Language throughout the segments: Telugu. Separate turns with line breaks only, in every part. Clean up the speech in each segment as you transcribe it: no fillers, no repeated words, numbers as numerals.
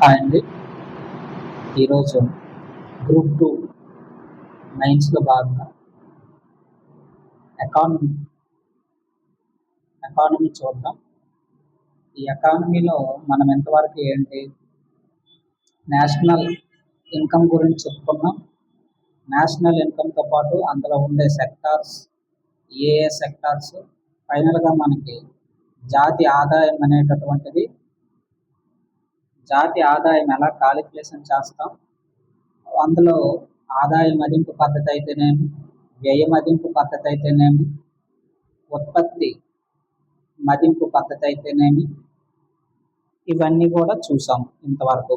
హాయ్ అండి. ఈరోజు గ్రూప్ 2 మెయిన్స్‌లో భాగంగా ఎకానమీ ఎకానమీ చూద్దాం. ఈ ఎకానమీలో మనం ఎంతవరకు ఏంటి నేషనల్ ఇన్కమ్ గురించి చెప్పుకున్నాం. నేషనల్ ఇన్కమ్‌తో పాటు అందులో ఉండే సెక్టార్స్, ఏ సెక్టార్స్, ఫైనల్‌గా మనకి జాతి ఆదాయం అనేటటువంటిది, జాతి ఆదాయం ఎలా కాలిక్యులేషన్ చేస్తాం, అందులో ఆదాయ మదింపు పద్ధతి అయితేనేమి, వ్యయ మదింపు పద్ధతి అయితేనేమి, ఉత్పత్తి మదింపు పద్ధతి అయితేనేమి, ఇవన్నీ కూడా చూసాం ఇంతవరకు.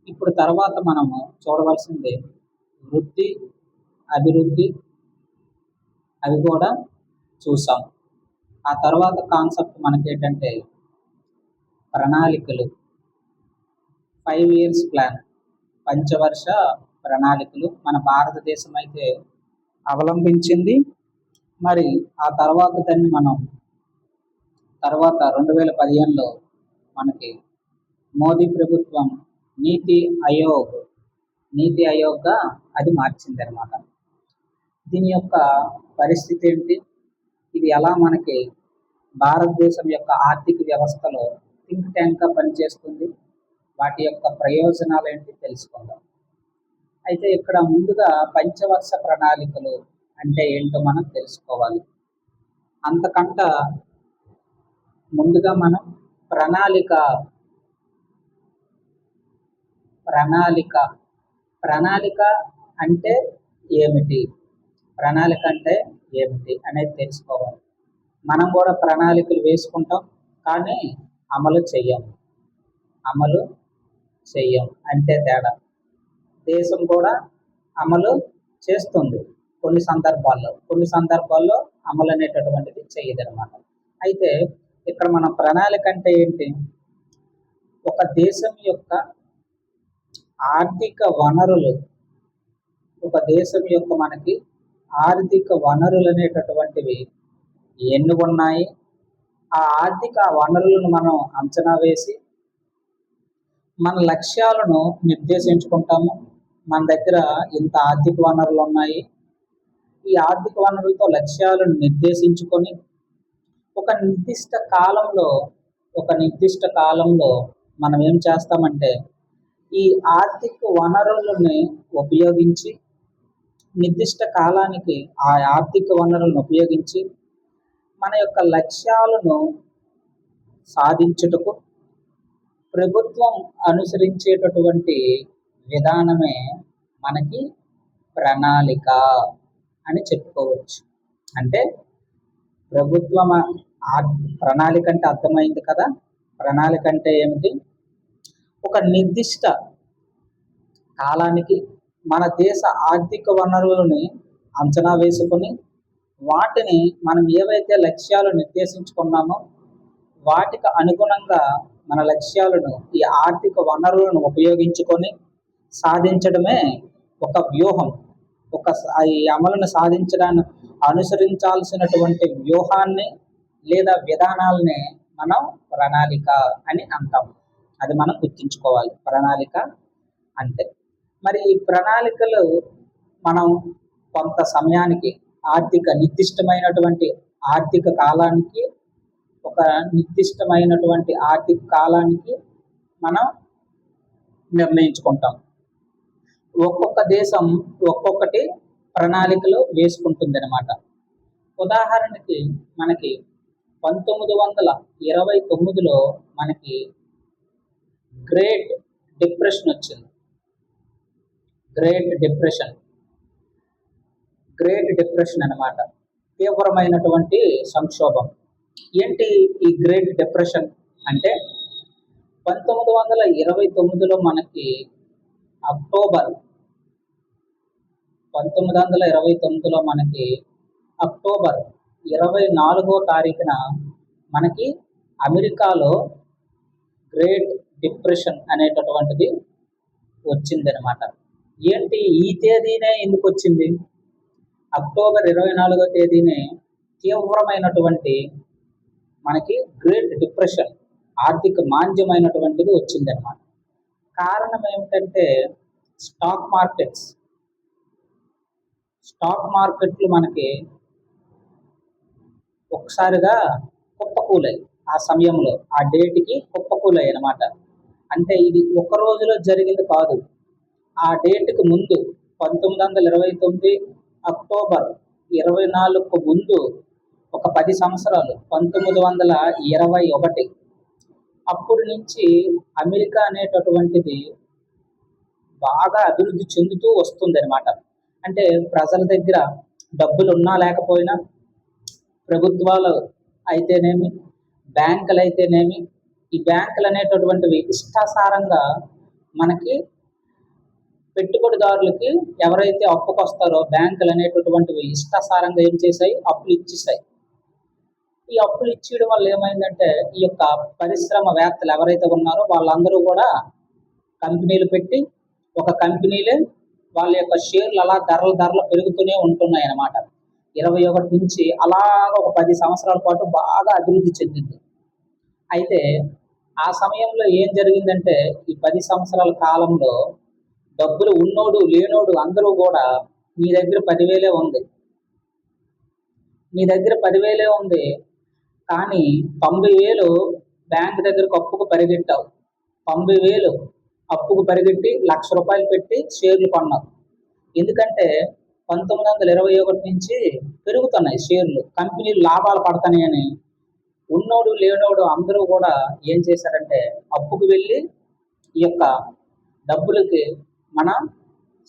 ఇప్పుడు తర్వాత మనము చూడవలసింది వృద్ధి, అభివృద్ధి, అవి కూడా చూసాం. ఆ తర్వాత కాన్సెప్ట్ మనకేంటంటే ప్రణాళికలు, 5 years ప్లాన్, పంచవర్ష ప్రణాళికలు మన భారతదేశం అయితే అవలంబించింది. మరి ఆ తర్వాత దాన్ని మనం తర్వాత 2015లో మనకి మోదీ ప్రభుత్వం నీతి ఆయోగ్గా అది మార్చింది అనమాట. దీని యొక్క పరిస్థితి ఏంటి, ఇది ఎలా మనకి భారతదేశం యొక్క ఆర్థిక వ్యవస్థలో థింక్ ట్యాంక్గా పనిచేస్తుంది, వాటి యొక్క ప్రయోజనాలు ఏంటి తెలుసుకుందాం. అయితే ఇక్కడ ముందుగా పంచవర్ష ప్రణాళికలు అంటే ఏంటో మనం తెలుసుకోవాలి. అంతకంట ముందుగా మనం ప్రణాళిక అంటే ఏమిటి, ప్రణాళిక అంటే ఏమిటి అనేది తెలుసుకోవాలి. మనం కూడా ప్రణాళికలు వేసుకుంటాం, కానీ అమలు చెయ్యం అంతే తేడా. దేశం కూడా అమలు చేస్తుంది కొన్ని సందర్భాల్లో అమలు అనేటటువంటిది చేయదనమాట. అయితే ఇక్కడ మన ప్రణాళిక అంటే ఏంటి, ఒక దేశం యొక్క ఆర్థిక వనరులు, మనకి ఆర్థిక వనరులు అనేటటువంటివి ఎన్ని ఉన్నాయి, ఆ ఆర్థిక వనరులను మనం అంచనా వేసి మన లక్ష్యాలను నిర్దేశించుకుంటాము. మన దగ్గర ఇంత ఆర్థిక వనరులు ఉన్నాయి, ఈ ఆర్థిక వనరులతో లక్ష్యాలను నిర్దేశించుకొని ఒక నిర్దిష్ట కాలంలో మనం ఏం చేస్తామంటే ఈ ఆర్థిక వనరులని ఉపయోగించి నిర్దిష్ట కాలానికి ఆ ఆర్థిక వనరులను ఉపయోగించి మన యొక్క లక్ష్యాలను సాధించుటకు ప్రభుత్వం అనుసరించేటటువంటి విధానమే మనకి ప్రణాళిక అని చెప్పుకోవచ్చు. అంటే ప్రణాళిక అంటే అర్థమైంది కదా. ప్రణాళిక అంటే ఏమిటి, ఒక నిర్దిష్ట కాలానికి మన దేశ ఆర్థిక వనరులని అంచనా వేసుకొని వాటిని మనం ఏవైతే లక్ష్యాలు నిర్దేశించుకున్నామో వాటికి అనుగుణంగా మన లక్ష్యాలను ఈ ఆర్థిక వనరులను ఉపయోగించుకొని సాధించడమే ఒక వ్యూహం. ఈ అమలును సాధించడానికి అనుసరించాల్సినటువంటి వ్యూహాన్ని లేదా విధానాలని మనం ప్రణాళిక అని అంటాం. అది మనం గుర్తుంచుకోవాలి ప్రణాళిక అంటే. మరి ఈ ప్రణాళికలు మనం కొంత సమయానికి నిర్దిష్టమైనటువంటి ఆర్థిక కాలానికి మనం నిర్ణయించుకుంటాం. ఒక్కొక్క దేశం ఒక్కొక్కటి ప్రణాళికలు వేసుకుంటుంది అనమాట. ఉదాహరణకి మనకి 1929లో మనకి గ్రేట్ డిప్రెషన్ వచ్చింది. గ్రేట్ డిప్రెషన్ అన్నమాట, తీవ్రమైనటువంటి సంక్షోభం. ఏంటి ఈ గ్రేట్ డిప్రెషన్ అంటే 1929లో మనకి అక్టోబర్ 24వ తారీఖున మనకి అమెరికాలో గ్రేట్ డిప్రెషన్ అనేటటువంటిది వచ్చిందనమాట. ఏంటి ఈ తేదీనే ఎందుకు వచ్చింది, అక్టోబర్ 24వ తేదీనే తీవ్రమైనటువంటి మనకి గ్రేట్ డిప్రెషన్, ఆర్థిక మాంద్యమైనటువంటిది వచ్చిందనమాట. కారణం ఏమిటంటే స్టాక్ మార్కెట్స్. స్టాక్ మార్కెట్లు మనకి ఒకసారిగా కుప్పకూలాయి. ఆ సమయంలో ఆ డేట్కి కుప్పకూలాయి అన్నమాట. అంటే ఇది ఒక రోజులో జరిగింది కాదు. ఆ డేట్కి ముందు 1929 అక్టోబర్ 24కు ముందు ఒక 10 సంవత్సరాలు 1921 అప్పటి నుంచి అమెరికా అనేటటువంటిది బాగా అభివృద్ధి చెందుతూ వస్తుంది అనమాట. అంటే ప్రజల దగ్గర డబ్బులు ఉన్నా లేకపోయినా, ప్రభుత్వాలు అయితేనేమి, బ్యాంకులు అయితేనేమి, ఈ బ్యాంకులు అనేటటువంటివి ఇష్టాసారంగా మనకి పెట్టుబడిదారులకి ఎవరైతే అప్పుకొస్తారో బ్యాంకులు అనేటటువంటివి ఇష్టాసారంగా ఏం చేశాయి, అప్పులు ఇచ్చేసాయి. ఈ అప్పులు ఇచ్చేయడం వల్ల ఏమైందంటే ఈ యొక్క పరిశ్రమవేత్తలు ఎవరైతే ఉన్నారో వాళ్ళందరూ కూడా కంపెనీలు పెట్టి ఒక కంపెనీలే వాళ్ళ యొక్క షేర్లు అలా ధరలు పెరుగుతూనే ఉంటున్నాయి అన్నమాట. 21 నుంచి అలాగ ఒక 10 సంవత్సరాల పాటు బాగా అభివృద్ధి చెందింది. అయితే ఆ సమయంలో ఏం జరిగిందంటే ఈ 10 సంవత్సరాల కాలంలో డబ్బులు ఉన్నోడు లేనోడు అందరూ కూడా నీ దగ్గర 10,000 ఉంది, నీ దగ్గర 10,000 ఉంది, కానీ 90,000 బ్యాంక్ దగ్గరకు అప్పుకు పరిగెట్టావు. 90,000 అప్పుకు పరిగెట్టి ₹1,00,000 పెట్టి షేర్లు కొన్నావు. ఎందుకంటే 1921 నుంచి పెరుగుతున్నాయి షేర్లు, కంపెనీలు లాభాలు పడతాయని ఉన్నోడు లేనోడు అందరూ కూడా ఏం చేశారంటే అప్పుకు వెళ్ళి ఈ యొక్క డబ్బులకి మన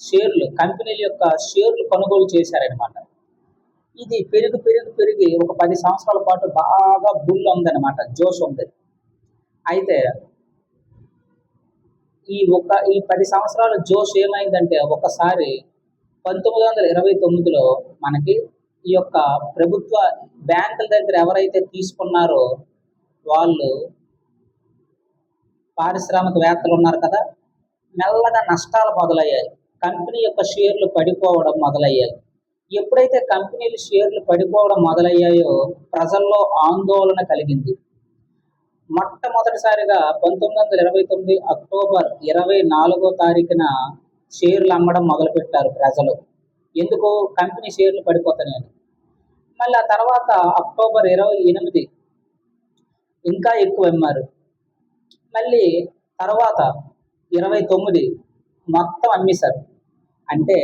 షేర్లు, కంపెనీల యొక్క షేర్లు కొనుగోలు చేశారనమాట. ఇది పెరిగి ఒక 10 సంవత్సరాల పాటు బాగా బుల్ ఉందన్నమాట, జోష్ ఉంది. అయితే ఈ 10 సంవత్సరాల జోష్ ఏమైందంటే ఒకసారి 1929లో మనకి ఈ యొక్క ప్రభుత్వ బ్యాంకుల దగ్గర ఎవరైతే తీసుకున్నారో వాళ్ళు పారిశ్రామికవేత్తలు ఉన్నారు కదా, మెల్లగా నష్టాలు మొదలయ్యాయి. కంపెనీ యొక్క షేర్లు పడిపోవడం మొదలయ్యాయి. ఎప్పుడైతే కంపెనీలు షేర్లు పడిపోవడం మొదలయ్యాయో ప్రజల్లో ఆందోళన కలిగింది. మొట్టమొదటిసారిగా 1929 అక్టోబర్ 24వ తారీఖున షేర్లు అమ్మడం మొదలుపెట్టారు ప్రజలు. ఎందుకు? కంపెనీ షేర్లు పడిపోతున్నాయని. మళ్ళీ ఆ తర్వాత అక్టోబర్ 28 ఇంకా ఎక్కువ అమ్మారు. మళ్ళీ తర్వాత 29 మొత్తం అమ్మేశారు. అంటే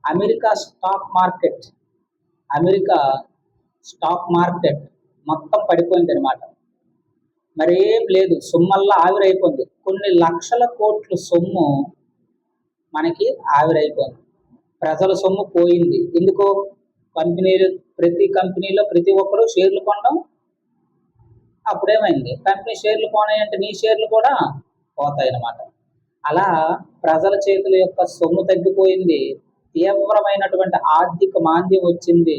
అమెరికా స్టాక్ మార్కెట్ మొత్తం పడిపోయింది అనమాట. మరేం లేదు, సొమ్మల్లా ఆవిరైపోయింది. కొన్ని లక్షల కోట్ల సొమ్ము మనకి ఆవిరైపోయింది. ప్రజల సొమ్ము పోయింది. ఎందుకు? ప్రతి కంపెనీలో ప్రతి ఒక్కరు షేర్లు కొనడం. అప్పుడేమైంది, కంపెనీ షేర్లు పోనాయంటే నీ షేర్లు కూడా పోతాయి అన్నమాట. అలా ప్రజల చేతుల యొక్క సొమ్ము తగ్గిపోయింది. తీవ్రమైనటువంటి ఆర్థిక మాంద్యం వచ్చింది.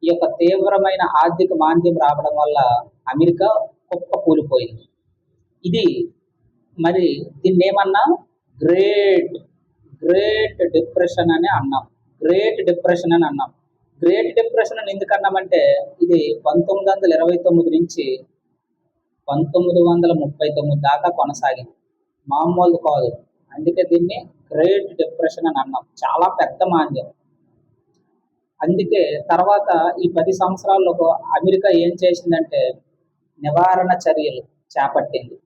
ఈ యొక్క తీవ్రమైన ఆర్థిక మాంద్యం రావడం వల్ల అమెరికా కుప్ప కూలిపోయింది. ఇది మరి దీన్ని ఏమన్నా గ్రేట్ డిప్రెషన్ అని అన్నాం. గ్రేట్ డిప్రెషన్ అని ఎందుకన్నామంటే ఇది 1929 నుంచి 1939 దాకా కొనసాగింది. మామూలు కాదు. అందుకే దీన్ని గ్రేట్ డిప్రెషన్ అని అన్నాం. చాలా పెద్ద మాంద్యం. అందుకే తర్వాత ఈ 10 సంవత్సరాల్లో అమెరికా ఏం చేసిందంటే నివారణ చర్యలు చేపట్టింది.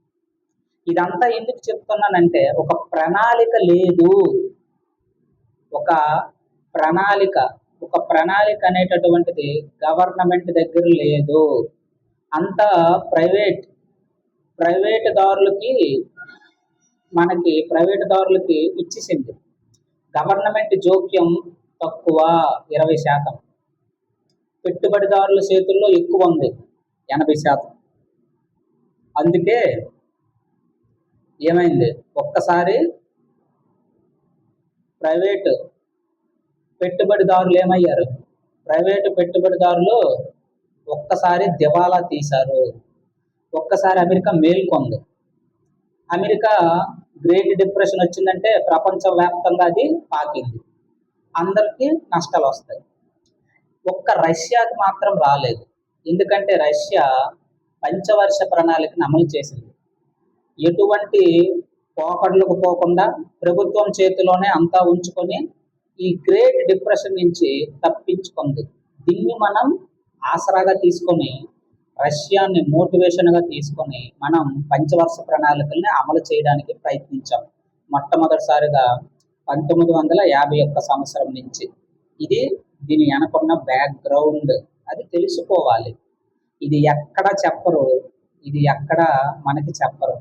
ఇదంతా ఎందుకు చెప్తున్నానంటే ఒక ప్రణాళిక లేదు. ఒక ప్రణాళిక అనేటటువంటిది గవర్నమెంట్ దగ్గర లేదు. అంతా ప్రైవేట్ దారులకి ఇచ్చేసింది. గవర్నమెంట్ జోక్యం తక్కువ, 20%. పెట్టుబడిదారుల చేతుల్లో ఎక్కువ ఉంది, 80%. అందుకే ఏమైంది, ఒక్కసారి ప్రైవేటు పెట్టుబడిదారులు ఒక్కసారి దివాలా తీశారు. ఒక్కసారి అమెరికా మేల్కొంది. అమెరికా గ్రేట్ డిప్రెషన్ వచ్చిందంటే ప్రపంచవ్యాప్తంగా అది పాకింది. అందరికీ నష్టాలు వస్తాయి. ఒక్క రష్యాకి మాత్రం రాలేదు. ఎందుకంటే రష్యా పంచవర్ష ప్రణాళికను అమలు చేసింది. ఎటువంటి పోకడలకు పోకుండా ప్రభుత్వం చేతిలోనే అంతా ఉంచుకొని ఈ గ్రేట్ డిప్రెషన్ నుంచి తప్పించుకుంది. దీన్ని మనం ఆసరాగా తీసుకొని, రష్యాని మోటివేషన్గా తీసుకొని మనం పంచవర్ష ప్రణాళికల్ని అమలు చేయడానికి ప్రయత్నించాం. మొట్టమొదటిసారిగా 1951 సంవత్సరం నుంచి. ఇది దీని వెనకున్న బ్యాక్గ్రౌండ్ అది తెలుసుకోవాలి. ఇది ఎక్కడ చెప్పరు, ఇది ఎక్కడ మనకి చెప్పరు.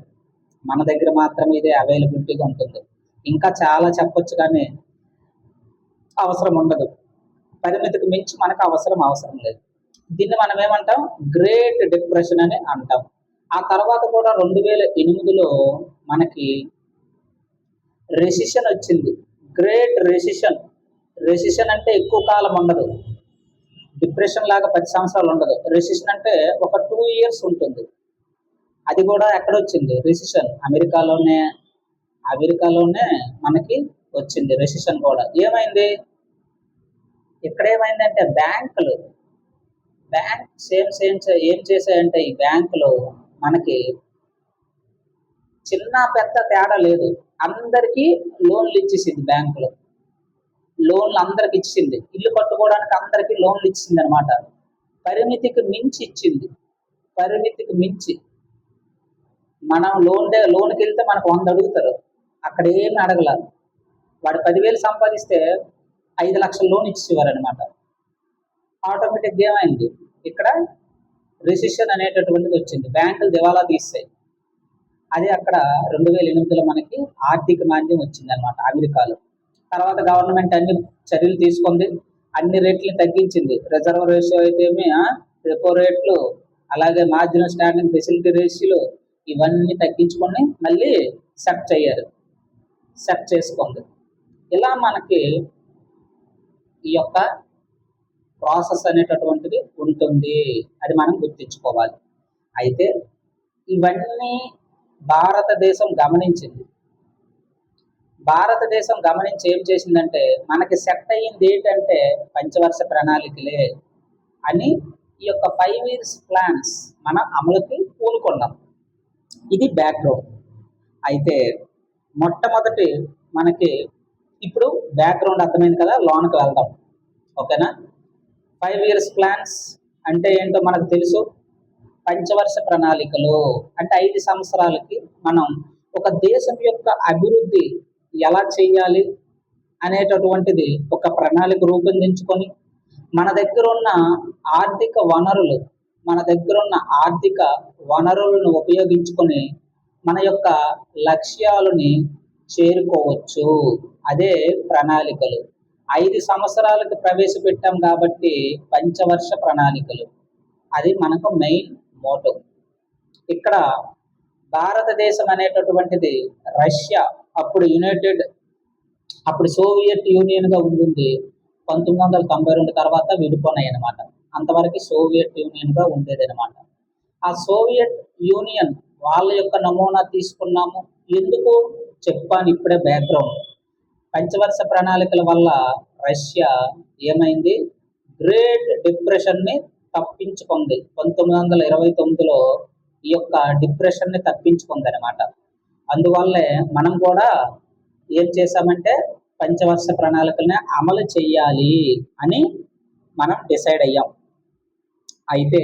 మన దగ్గర మాత్రమే ఇదే అవైలబిలిటీగా ఉంటుంది. ఇంకా చాలా చెప్పొచ్చు కానీ అవసరం ఉండదు. పరిమితికి మించి మనకు అవసరం లేదు. దీన్ని మనం ఏమంటాం, గ్రేట్ డిప్రెషన్ అని అంటాం. ఆ తర్వాత కూడా 2008లో మనకి రెసిషన్ వచ్చింది. Great recession. రెసిషన్ అంటే ఎక్కువ కాలం ఉండదు, డిప్రెషన్ లాగా 10 సంవత్సరాలు ఉండదు. రెసిషన్ అంటే ఒక 2 years ఉంటుంది. అది కూడా ఎక్కడొచ్చింది రెసిషన్? అమెరికాలోనే మనకి వచ్చింది రెసిషన్ కూడా. ఏమైంది ఇక్కడ? ఏమైందంటే బ్యాంకులు ఏం చేశాయంటే, ఈ బ్యాంకులు మనకి చిన్న పెద్ద తేడా లేదు, అందరికీ లోన్లు ఇచ్చేసింది. బ్యాంకులు లోన్లు అందరికి ఇచ్చింది. ఇల్లు కట్టుకోవడానికి అందరికీ లోన్లు ఇచ్చింది అనమాట. పరిమితికి మించి ఇచ్చింది. పరిమితికి మించి. మనం లోన్కి వెళ్తే మనకు 100 అడుగుతారు, అక్కడ ఏమి అడగల. వాడు 10,000 సంపాదిస్తే 5 లక్షల లోన్ ఇచ్చేవారు అనమాట. ఆటోమేటిక్గా ఏమైంది, ఇక్కడ రెసిషన్ అనేటటువంటిది వచ్చింది. బ్యాంకులు దివాలా తీస్తాయి. అది అక్కడ 2008లో మనకి ఆర్థిక మాంద్యం వచ్చింది అనమాట అమెరికాలో. తర్వాత గవర్నమెంట్ అన్ని చర్యలు తీసుకుంది, అన్ని రేట్లు తగ్గించింది. రిజర్వ్ రేషియో అయితేమి, రెపో రేట్లు, అలాగే మార్జినల్ స్టాండింగ్ ఫెసిలిటీ రేషియోలు, ఇవన్నీ తగ్గించుకొని మళ్ళీ సెట్ చేసుకుంది. ఇలా మనకి ఈ యొక్క ప్రాసెస్ అనేటటువంటిది ఉంటుంది. అది మనం గుర్తించుకోవాలి. అయితే ఇవన్నీ భారతదేశం గమనించింది. భారతదేశం గమనించి ఏం చేసిందంటే, మనకి సెట్ అయ్యింది ఏంటంటే పంచవర్ష ప్రణాళికలే అని ఈ యొక్క 5 years ప్లాన్స్ మనం అమలుకి పూనుకున్నాం. ఇది బ్యాక్గ్రౌండ్. అయితే మొట్టమొదటి మనకి ఇప్పుడు బ్యాక్గ్రౌండ్ అర్థమైంది కదా, లోనికి వెళ్దాం. ఓకేనా? 5 years ప్లాన్స్ అంటే ఏంటో మనకు తెలుసు. పంచవర్ష ప్రణాళికలు అంటే 5 సంవత్సరాలకి మనం ఒక దేశం యొక్క అభివృద్ధి ఎలా చేయాలి అనేటటువంటిది ఒక ప్రణాళిక రూపొందించుకొని, మన దగ్గర ఉన్న ఆర్థిక వనరులను ఉపయోగించుకొని మన యొక్క లక్ష్యాలని చేరుకోవచ్చు. అదే ప్రణాళికలు. 5 సంవత్సరాలకు ప్రవేశపెట్టాం కాబట్టి పంచవర్ష ప్రణాళికలు. అది మనకు మెయిన్ మోటో. ఇక్కడ భారతదేశం అనేటటువంటిది రష్యా అప్పుడు సోవియట్ యూనియన్గా ఉంటుంది. 1992 తర్వాత విడిపోయినాయి అనమాట. అంతవరకు సోవియట్ యూనియన్గా ఉండేది అనమాట. ఆ సోవియట్ యూనియన్ వాళ్ళ యొక్క నమూనా తీసుకున్నాము. ఎందుకు చెప్పాను ఇప్పుడే బ్యాక్గ్రౌండ్. పంచవర్ష ప్రణాళికల వల్ల రష్యా ఏమైంది, గ్రేట్ డిప్రెషన్ని తప్పించుకుంది. 1929లో ఈ యొక్క డిప్రెషన్ని తప్పించుకుంది అనమాట. అందువల్లే మనం కూడా ఏం చేశామంటే పంచవర్ష ప్రణాళికల్ని అమలు చెయ్యాలి అని మనం డిసైడ్ అయ్యాం. అయితే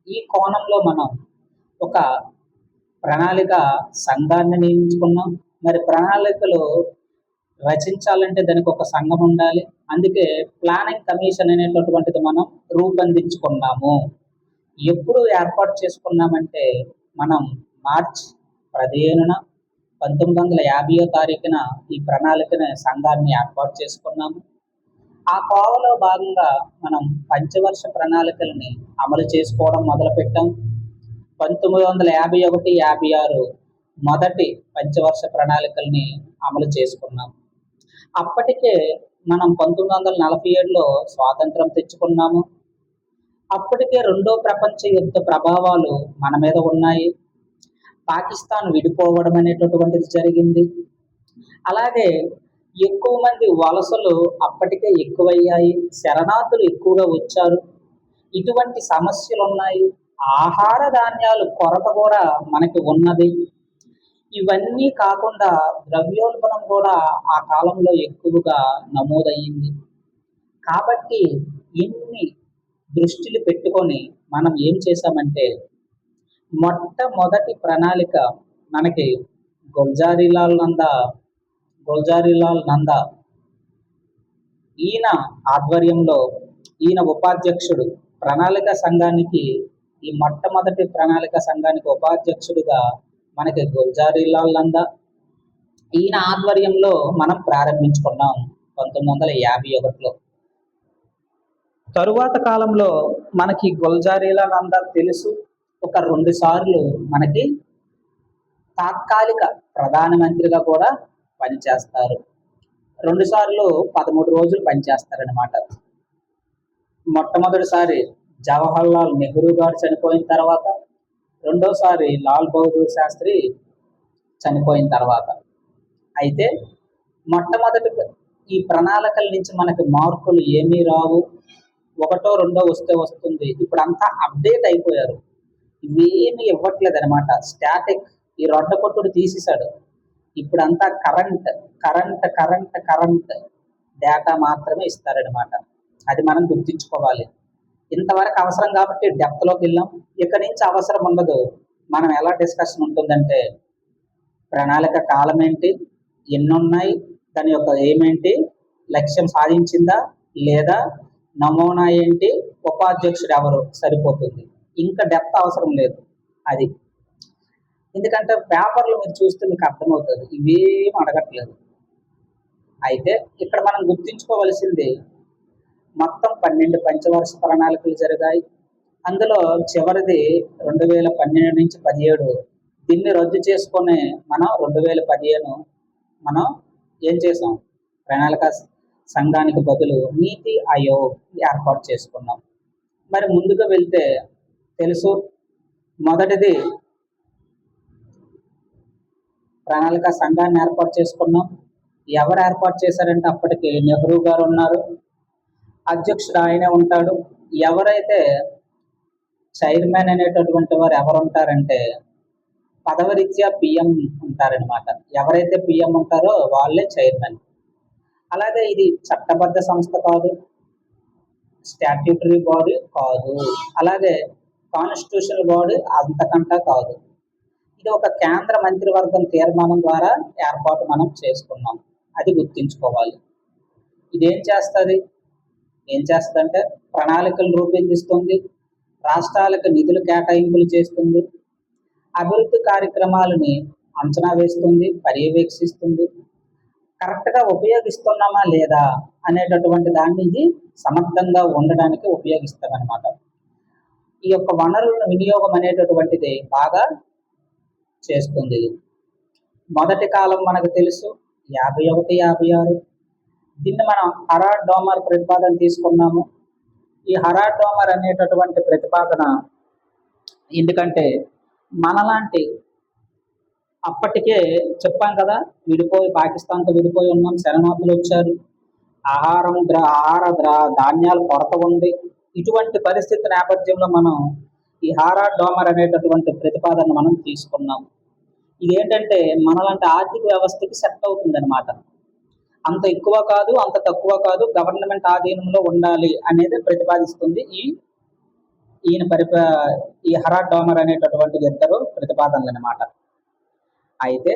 ఈ కోణంలో మనం ఒక ప్రణాళిక సంఘాన్ని నియమించుకున్నాం. మరి ప్రణాళికలు రచించాలంటే దానికి ఒక సంఘం ఉండాలి. అందుకే ప్లానింగ్ కమిషన్ అనేటటువంటిది మనం రూపొందించుకున్నాము. ఎప్పుడు ఏర్పాటు చేసుకున్నామంటే మనం మార్చి 15న 1950 ఈ ప్రణాళికని సంఘాన్ని ఏర్పాటు చేసుకున్నాము. ఆ కోవలో భాగంగా మనం పంచవర్ష ప్రణాళికలని అమలు చేసుకోవడం మొదలుపెట్టాం. 1951-56 మొదటి పంచవర్ష ప్రణాళికల్ని అమలు చేసుకున్నాం. అప్పటికే మనం 1947లో స్వాతంత్రం తెచ్చుకున్నాము. అప్పటికే 2వ ప్రపంచ యుద్ధ ప్రభావాలు మన మీద ఉన్నాయి. పాకిస్తాన్ విడిపోవడం అనేటటువంటిది జరిగింది. అలాగే ఎక్కువ మంది వలసలు అప్పటికే ఎక్కువయ్యాయి, శరణార్థులు ఎక్కువగా వచ్చారు. ఇటువంటి సమస్యలు ఉన్నాయి. ఆహార ధాన్యాలు కొరత కూడా మనకి ఉన్నది. ఇవన్నీ కాకుండా ద్రవ్యోల్బణం కూడా ఆ కాలంలో ఎక్కువగా నమోదయ్యింది. కాబట్టి ఇన్ని దృష్టిలు పెట్టుకొని మనం ఏం చేశామంటే మొట్టమొదటి ప్రణాళిక మనకి గుల్జారీలాల్ నందా ఈయన ఆధ్వర్యంలో ఈయన ఉపాధ్యక్షుడు ప్రణాళిక సంఘానికి ఈ మొట్టమొదటి ప్రణాళిక సంఘానికి ఉపాధ్యక్షుడిగా మనకి గుల్జారీలాల్ నందా ఈయన ఆధ్వర్యంలో మనం ప్రారంభించుకున్నాం 1951లో. తరువాత కాలంలో మనకి గుల్జారీలాల్ నందా తెలుసు, ఒక 2 సార్లు మనకి తాత్కాలిక ప్రధానమంత్రిగా కూడా పనిచేస్తారు. 2 సార్లు 13 రోజులు పనిచేస్తారనమాట. మొట్టమొదటిసారి జవహర్లాల్ నెహ్రూ గారు చనిపోయిన తర్వాత, రెండోసారి లాల్ బహదూర్ శాస్త్రి చనిపోయిన తర్వాత. అయితే మొట్టమొదటి ఈ ప్రణాళికల నుంచి మనకి మార్పులు ఏమీ రావు, ఒకటో రెండో వస్తే వస్తుంది. ఇప్పుడు అంతా అప్డేట్ అయిపోయారు, ఇవేమీ ఇవ్వట్లేదు అనమాట. స్టాటిక్ ఈ రొడ్డ కొట్టుడు తీసేశాడు. ఇప్పుడంతా కరెంట్ డేటా మాత్రమే ఇస్తారనమాట. అది మనం గుర్తించుకోవాలి. ఇంతవరకు అవసరం కాబట్టి డెప్త్లోకి వెళ్ళాం. ఇక్కడి నుంచి అవసరం ఉండదు. మనం ఎలా డిస్కషన్ ఉంటుందంటే ప్రణాళిక కాలం ఏంటి, ఎన్నున్నాయి, దాని యొక్క ఏమేంటి, లక్ష్యం సాధించిందా లేదా, నమూనా ఏంటి, ఉపాధ్యక్షుడు ఎవరు, సరిపోతుంది. ఇంకా డెప్త్ అవసరం లేదు. అది ఎందుకంటే పేపర్లు మీరు చూస్తే మీకు అర్థమవుతుంది, ఇవేం అడగట్లేదు. అయితే ఇక్కడ మనం గుర్తించుకోవలసింది మొత్తం 12 పంచవర్ష ప్రణాళికలు జరిగాయి. అందులో చివరిది 2012 నుంచి 17. దీన్ని రద్దు చేసుకొని మనం 2015 మనం ఏం చేసాం, ప్రణాళిక సంఘానికి బదులు నీతి ఆయోగ్ ఏర్పాటు చేసుకున్నాం. మరి ముందుగా వెళ్తే తెలుసు, మొదటిది ప్రణాళిక సంఘాన్ని ఏర్పాటు చేసుకున్నాం. ఎవరు ఏర్పాటు చేశారంటే అప్పటికి నెహ్రూ గారు ఉన్నారు, అధ్యక్షుడు ఆయనే ఉంటాడు. ఎవరైతే చైర్మన్ అనేటటువంటి వారు ఎవరు ఉంటారంటే పదవరీత్యా పిఎం ఉంటారనమాట. ఎవరైతే పిఎం ఉంటారో వాళ్ళే చైర్మన్. అలాగే ఇది చట్టబద్ధ సంస్థ కాదు, స్టాట్యూటరీ బాడీ కాదు, అలాగే కాన్స్టిట్యూషనల్ బాడీ అంతకంటా కాదు. ఇది ఒక కేంద్ర మంత్రివర్గం తీర్మానం ద్వారా ఏర్పాటు మనం చేసుకున్నాం. అది గుర్తించుకోవాలి. ఇదేం చేస్తుంది, అంటే ప్రణాళికలు రూపొందిస్తుంది, రాష్ట్రాలకు నిధులు కేటాయింపులు చేస్తుంది, అభివృద్ధి కార్యక్రమాలని అంచనా వేస్తుంది, పర్యవేక్షిస్తుంది, కరెక్ట్గా ఉపయోగిస్తున్నామా లేదా అనేటటువంటి దాన్ని ఇది సమర్థంగా ఉండడానికి ఉపయోగిస్తామన్నమాట. ఈ యొక్క వనరుల వినియోగం అనేటటువంటిది బాగా చేస్తుంది. మొదటి కాలం మనకు తెలుసు 51, 56. దీన్ని మనం హరాడ్ డోమర్ ప్రతిపాదన తీసుకున్నాము. ఈ హరాడ్ డోమర్ అనేటటువంటి ప్రతిపాదన ఎందుకంటే మనలాంటి అప్పటికే చెప్పాం కదా, పాకిస్తాన్తో విడిపోయి ఉన్నాం, శరణార్థులు వచ్చారు, ధాన్యాల కొరత ఉంది. ఇటువంటి పరిస్థితి నేపథ్యంలో మనం ఈ హరాడ్ డోమర్ అనేటటువంటి ప్రతిపాదన మనం తీసుకున్నాం. ఇదేంటంటే మనలాంటి ఆర్థిక వ్యవస్థకి సెట్ అవుతుంది అనమాట. అంత ఎక్కువ కాదు, అంత తక్కువ కాదు, గవర్నమెంట్ ఆధీనంలో ఉండాలి అనేది ప్రతిపాదిస్తుంది ఈ హరాడ్ డోమర్ అనేటటువంటి ఇద్దరు ప్రతిపాదనలు అనమాట. అయితే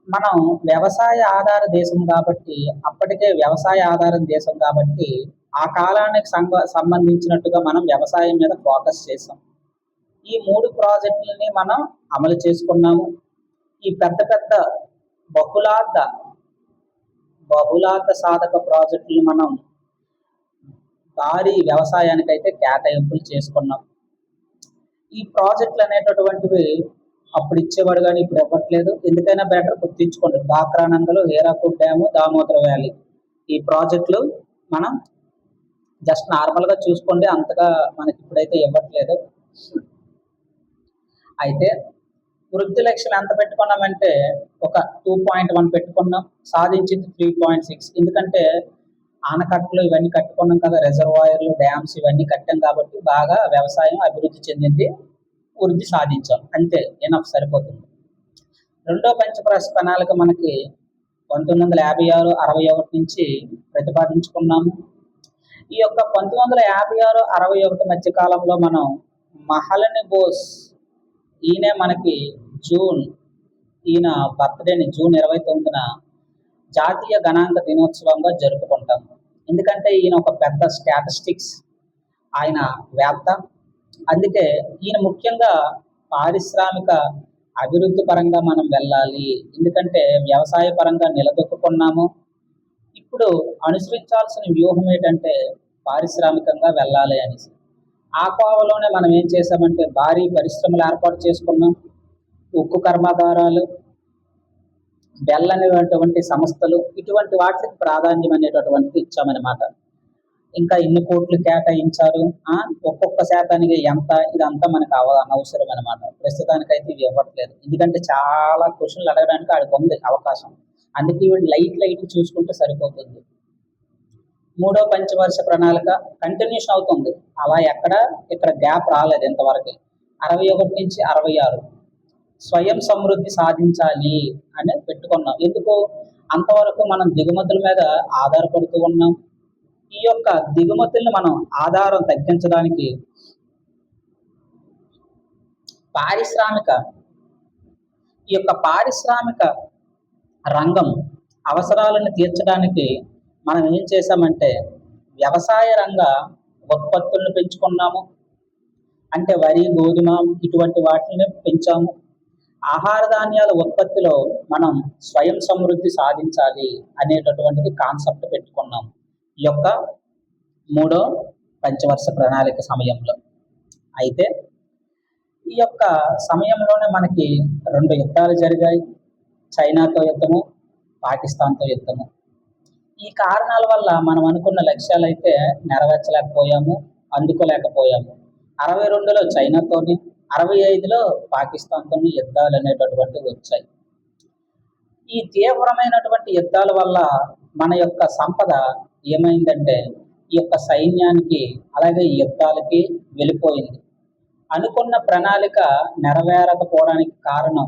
మనం వ్యవసాయ ఆధార దేశం కాబట్టి, అప్పటికే వ్యవసాయ ఆధారం దేశం కాబట్టి ఆ కాలానికి సంబంధించినట్టుగా మనం వ్యవసాయం మీద ఫోకస్ చేసాం. ఈ 3 ప్రాజెక్టులని మనం అమలు చేసుకున్నాము. ఈ పెద్ద పెద్ద బహుళార్థ సాధక ప్రాజెక్టులు మనం భారీ వ్యవసాయానికైతే కేటాయింపులు చేసుకున్నాం. ఈ ప్రాజెక్టులు అనేటటువంటివి అప్పుడు ఇచ్చేవాడు కానీ ఇప్పుడు ఇవ్వట్లేదు. ఎందుకైనా బెటర్ గుర్తించుకోండి, డాక్రా నంగలు, హీరాకుడ్ డ్యాము, దామోదర వ్యాలీ, ఈ ప్రాజెక్టులు మనం జస్ట్ నార్మల్గా చూసుకోండి, అంతగా మనకి ఇప్పుడైతే ఇవ్వట్లేదు. అయితే వృద్ధి లక్ష్యం ఎంత పెట్టుకున్నామంటే ఒక 2.1 పెట్టుకున్నాం, సాధించింది 3.6. ఎందుకంటే ఆనకట్టలు ఇవన్నీ కట్టుకున్నాం కదా, రిజర్వాయర్లు, డ్యామ్స్ ఇవన్నీ కట్టాం కాబట్టి బాగా వ్యవసాయం అభివృద్ధి చెందింది, వృద్ధి సాధించాం, అంతే, ఎనఫ్, సరిపోతుంది. రెండో పంచవర్ష ప్రణాళిక మనకి 1956, 61 నుంచి ప్రతిపాదించుకున్నాము. ఈ యొక్క 1956, 61 మధ్య కాలంలో మనం మహాలనీ బోస్ ఈయనే మనకి ఈయన బర్త్డేని జూన్ 29న జాతీయ గణాంక దినోత్సవంగా జరుపుకుంటాం. ఎందుకంటే ఈయన ఒక పెద్ద స్టాటిస్టిక్స్ ఆయన వేత్త. అందుకే ఈయన ముఖ్యంగా పారిశ్రామిక అభివృద్ధి పరంగా మనం వెళ్ళాలి, ఎందుకంటే వ్యవసాయ పరంగా నిలదొక్కున్నాము. ఇప్పుడు అనుసరించాల్సిన వ్యూహం ఏంటంటే పారిశ్రామికంగా వెళ్ళాలి అనేసి. ఆ కోవలోనే మనం ఏం చేసామంటే భారీ పరిశ్రమలు ఏర్పాటు చేసుకున్నాం. ఉక్కు కర్మాగారాలు, అనేటువంటి సంస్థలు, ఇటువంటి వాటికి ప్రాధాన్యం అనేటటువంటిది ఇచ్చామన్నమాట. ఇంకా ఎన్ని కోట్లు కేటాయించారు, ఒక్కొక్క శాతానికి ఎంత, ఇదంతా మనకు అనవసరం అనమాట. ప్రస్తుతానికైతే ఇవి ఇవ్వట్లేదు, ఎందుకంటే చాలా క్వశ్చన్లు అడగడానికి ఆడికి ఉంది అవకాశం. అందుకే ఇవి లైట్ చూసుకుంటే సరిపోతుంది. మూడో పంచవర్ష ప్రణాళిక కంటిన్యూషన్ అవుతుంది. అలా ఇక్కడ గ్యాప్ రాలేదు ఇంతవరకు. 61 నుంచి 66 స్వయం సమృద్ధి సాధించాలి అని పెట్టుకున్నాం. ఎందుకు అంతవరకు మనం దిగుమతుల మీద ఆధారపడుతూ ఉన్నాం. ఈ యొక్క దిగుమతులను మనం ఆధారం తగ్గించడానికి పారిశ్రామిక రంగం అవసరాలను తీర్చడానికి మనం ఏం చేసామంటే వ్యవసాయ రంగ ఉత్పత్తులను పెంచుకున్నాము. అంటే వరి, గోధుమ ఇటువంటి వాటిని పెంచాము. ఆహార ధాన్యాల ఉత్పత్తిలో మనం స్వయం సమృద్ధి సాధించాలి అనేటటువంటిది కాన్సెప్ట్ పెట్టుకున్నాం ఈ యొక్క మూడో పంచవర్ష ప్రణాళిక సమయంలో. అయితే ఈ యొక్క సమయంలోనే మనకి 2 యుద్ధాలు జరిగాయి. చైనాతో యుద్ధము, పాకిస్తాన్తో యుద్ధము. ఈ కారణాల వల్ల మనం అనుకున్న లక్ష్యాలు అయితే నెరవేర్చలేకపోయాము, అందుకోలేకపోయాము. 62లో చైనాతోని, 65లో పాకిస్తాన్తోని యుద్ధాలు అనేటటువంటివి వచ్చాయి. ఈ తీవ్రమైనటువంటి యుద్ధాల వల్ల మన యొక్క సంపద ఏమైందంటే ఈ యొక్క సైన్యానికి అలాగే ఈ యుద్ధాలకి వెళ్ళిపోయింది. అనుకున్న ప్రణాళిక నెరవేరకపోవడానికి కారణం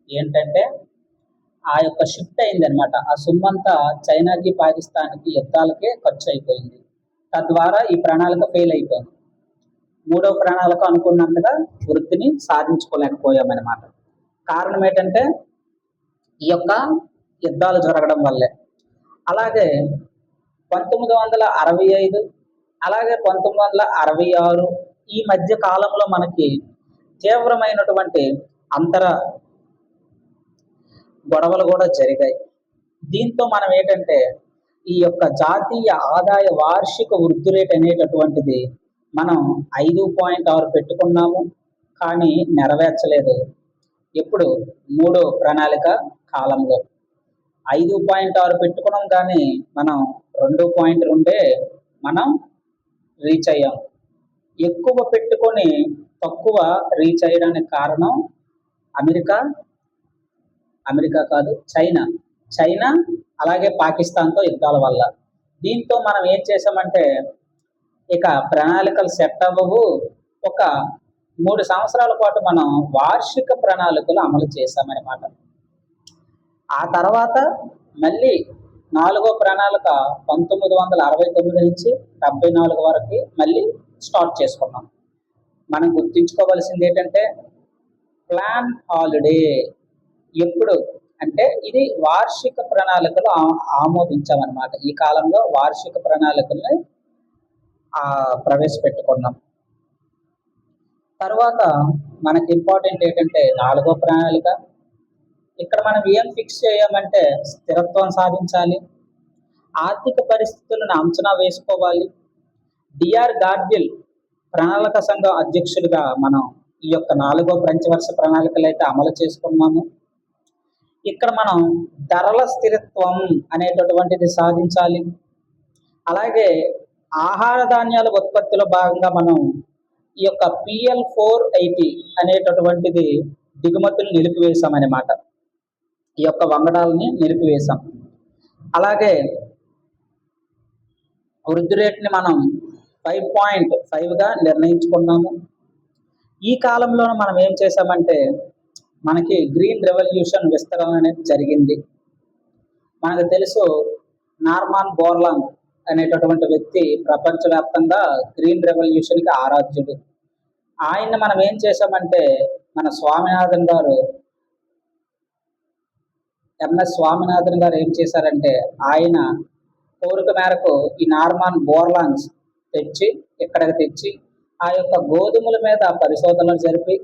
ఏంటంటే ఆ యొక్క షిఫ్ట్ అయిందనమాట. ఆ సొమ్మంతా చైనాకి, పాకిస్తాన్కి యుద్ధాలకే ఖర్చు అయిపోయింది. తద్వారా ఈ ప్రణాళిక ఫెయిల్ అయిపోయింది. మూడో ప్రణాళిక అనుకున్నంతగా వృద్ధిని సాధించుకోలేకపోయామన్నమాట. కారణం ఏంటంటే ఈ యొక్క యుద్ధాలు జరగడం వల్లే. అలాగే 1965 అలాగే 1966 ఈ మధ్య కాలంలో మనకి తీవ్రమైనటువంటి గొడవలు కూడా జరిగాయి. దీంతో మనం ఏంటంటే ఈ యొక్క జాతీయ ఆదాయ వార్షిక వృద్ధి రేట్ అనేటటువంటిది మనం 5.6 పెట్టుకున్నాము, కానీ నెరవేర్చలేదు. ఎప్పుడు మూడో ప్రణాళిక కాలంలో 5.6 పెట్టుకున్నాం, కానీ మనం 2.2 మనం రీచ్ అయ్యాం. ఎక్కువ పెట్టుకొని తక్కువ రీచ్ అయ్యడానికి కారణం అమెరికా కాదు, చైనా అలాగే పాకిస్తాన్తో యుద్ధాల వల్ల. దీంతో మనం ఏం చేసామంటే ఇక ప్రణాళికలు సెట్ అవ్వవు. ఒక 3 సంవత్సరాల పాటు మనం వార్షిక ప్రణాళికలు అమలు చేశామన్నమాట. ఆ తర్వాత మళ్ళీ 4వ ప్రణాళిక 1969 నుంచి 74 వరకు మళ్ళీ స్టార్ట్ చేసుకున్నాం. మనం గుర్తుంచుకోవాల్సింది ఏంటంటే ప్లాన్ హాలిడే ఎప్పుడు అంటే ఇది వార్షిక ప్రణాళికలు ఆమోదించామన్నమాట. ఈ కాలంలో వార్షిక ప్రణాళికల్ని ప్రవేశపెట్టుకున్నాం. తర్వాత మనకి ఇంపార్టెంట్ ఏంటంటే 4వ ప్రణాళిక. ఇక్కడ మనం ఏం ఫిక్స్ చేయమంటే స్థిరత్వం సాధించాలి, ఆర్థిక పరిస్థితులను అంచనా వేసుకోవాలి. డిఆర్ గాడ్గిల్ ప్రణాళిక సంఘం అధ్యక్షుడిగా మనం ఈ యొక్క 4వ పంచవర్ష ప్రణాళికలు అయితే అమలు చేసుకున్నాము. ఇక్కడ మనం ధరల స్థిరత్వం అనేటటువంటిది సాధించాలి. అలాగే ఆహార ధాన్యాల ఉత్పత్తిలో భాగంగా మనం ఈ యొక్క PL 480 అనేటటువంటిది దిగుమతులు నిలిపివేశామన్నమాట. ఈ యొక్క వంగడాలని నిలిపివేశాం. అలాగే వృద్ధి రేటుని మనం 5.5గా నిర్ణయించుకున్నాము. ఈ కాలంలో మనం ఏం చేసామంటే మనకి గ్రీన్ రెవల్యూషన్ విస్తరణ అనేది జరిగింది. మనకు తెలుసు నార్మన్ బోర్లాంగ్ అనేటటువంటి వ్యక్తి ప్రపంచవ్యాప్తంగా గ్రీన్ రెవల్యూషన్కి ఆరాధ్యుడు. ఆయన్ని మనం ఏం చేసామంటే మన స్వామినాథన్ గారు ఎంఎస్ స్వామినాథన్ గారు ఏం చేశారంటే ఆయన కోరిక మేరకు ఈ నార్మన్ బోర్లాంగ్స్ ఇక్కడికి తెచ్చి ఆ యొక్క గోధుమల మీద పరిశోధనలు జరిపి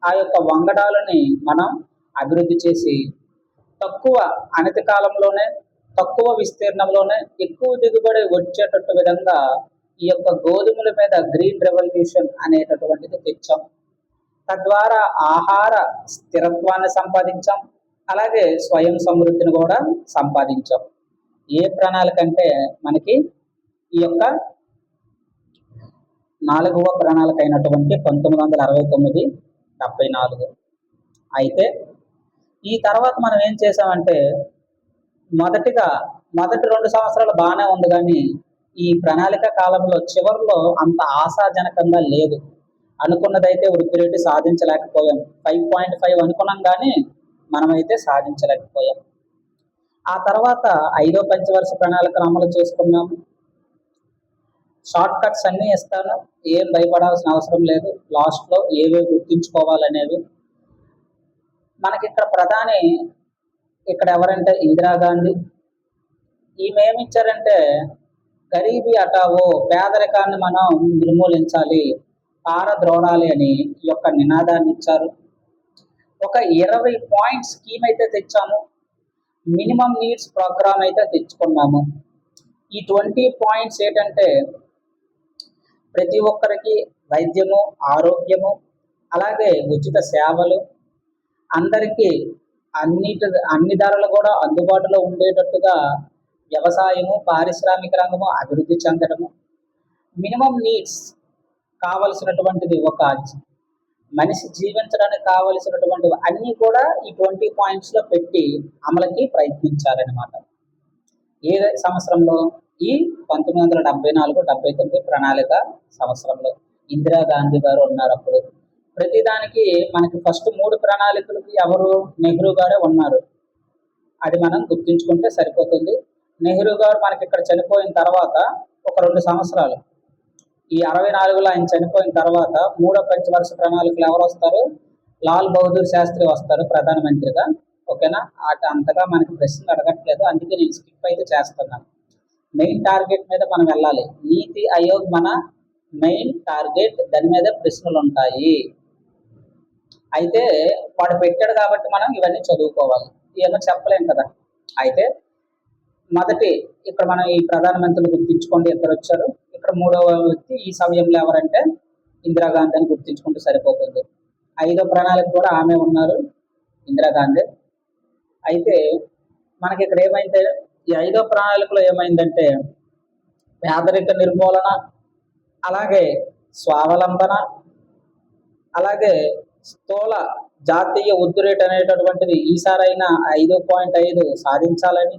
ఆ యొక్క వంగడాలని మనం అభివృద్ధి చేసి తక్కువ అనతి కాలంలోనే తక్కువ విస్తీర్ణంలోనే ఎక్కువ దిగుబడి వచ్చేటట్టు విధంగా ఈ యొక్క గోధుమల మీద గ్రీన్ రెవల్యూషన్ అనేటటువంటిది తెచ్చాం. తద్వారా ఆహార స్థిరత్వాన్ని సంపాదించాం, అలాగే స్వయం సమృద్ధిని కూడా సంపాదించాం. ఏ ప్రణాళిక అంటే మనకి ఈ యొక్క 4వ ప్రణాళిక అయినటువంటి 1969-74. అయితే ఈ తర్వాత మనం ఏం చేసామంటే మొదటి 2 సంవత్సరాలు బాగానే ఉంది, కానీ ఈ ప్రణాళిక కాలంలో చివరిలో అంత ఆశాజనకంగా లేదు. అనుకున్నదైతే వృద్ధి రేటు సాధించలేకపోయాం. 5.5 అనుకున్నాం, కానీ మనమైతే సాధించలేకపోయాం. ఆ తర్వాత 5వ పంచవర్ష ప్రణాళికను అమలు చేసుకున్నాం. షార్ట్ కట్స్ అన్నీ ఇస్తాను, ఏం భయపడాల్సిన అవసరం లేదు. లాస్ట్లో ఏవేవి గుర్తించుకోవాలనేవి మనకి ఇక్కడ ప్రధాని ఇక్కడ ఎవరంటే ఇందిరాగాంధీ. ఈమె ఏమిచ్చారంటే గరీబీ హఠావో, పేదరికాన్ని మనం నిర్మూలించాలి, పారద్రోడాలి అని ఈ యొక్క నినాదాన్ని ఇచ్చారు. ఒక 20 పాయింట్స్ స్కీమ్ అయితే తెచ్చాము. మినిమం నీడ్స్ ప్రోగ్రామ్ అయితే తెచ్చుకున్నాము. ఈ 20 పాయింట్స్ ఏంటంటే ప్రతి ఒక్కరికి వైద్యము, ఆరోగ్యము, అలాగే ఉచిత సేవలు, అందరికీ అన్ని ధరలు కూడా అందుబాటులో ఉండేటట్టుగా వ్యవసాయము, పారిశ్రామిక రంగము అభివృద్ధి చెందడము, మినిమం నీడ్స్ కావలసినటువంటిది ఒక మనిషి జీవించడానికి కావలసినటువంటివి అన్నీ కూడా ఈ 20 పాయింట్స్లో పెట్టి అమలుకి ప్రయత్నించారనమాట. ఏ సంవత్సరంలో? ఈ 1974-79 ప్రణాళిక సంవత్సరంలో ఇందిరాగాంధీ గారు ఉన్నారు. అప్పుడు ప్రతిదానికి మనకి ఫస్ట్ 3 ప్రణాళికలకి ఎవరు? నెహ్రూ గారే ఉన్నారు. అది మనం గుర్తుంచుకుంటే సరిపోతుంది. నెహ్రూ గారు మనకి ఇక్కడ చనిపోయిన తర్వాత ఒక 2 సంవత్సరాలు, ఈ 64లో ఆయన చనిపోయిన తర్వాత 3వ పంచవర్ష ప్రణాళికలు ఎవరు వస్తారు? లాల్ బహదూర్ శాస్త్రి వస్తారు ప్రధానమంత్రిగా. ఓకేనా? అంతగా మనకి ప్రశ్నలు అడగట్లేదు, అందుకే నేను స్కిప్ అయితే చేస్తున్నాను. మెయిన్ టార్గెట్ మీద మనం వెళ్ళాలి. నీతి ఆయోగ్ మన మెయిన్ టార్గెట్, దాని మీద ప్రశ్నలు ఉంటాయి. అయితే వాడు పెట్టాడు కాబట్టి మనం ఇవన్నీ చదువుకోవాలి, ఏమో చెప్పలేం కదా. అయితే మొదటి ఇక్కడ మనం ఈ ప్రధానమంత్రిని గుర్తించుకోండి, ఇద్దరు వచ్చారు. ఇక్కడ 3వ వ్యక్తి ఈ సమయంలో ఎవరంటే ఇందిరాగాంధీ అని గుర్తించుకుంటే సరిపోతుంది. 5వ ప్రణాళిక కూడా ఆమె ఉన్నారు, ఇందిరాగాంధీ. అయితే మనకి ఇక్కడ ఏమైంది? ఈ 5వ ప్రణాళికలో ఏమైందంటే పేదరిక నిర్మూలన, అలాగే స్వావలంబన, అలాగే స్థూల జాతీయ వృద్ధి రేటు అనేటటువంటిది ఈసారైనా 5.5 సాధించాలని,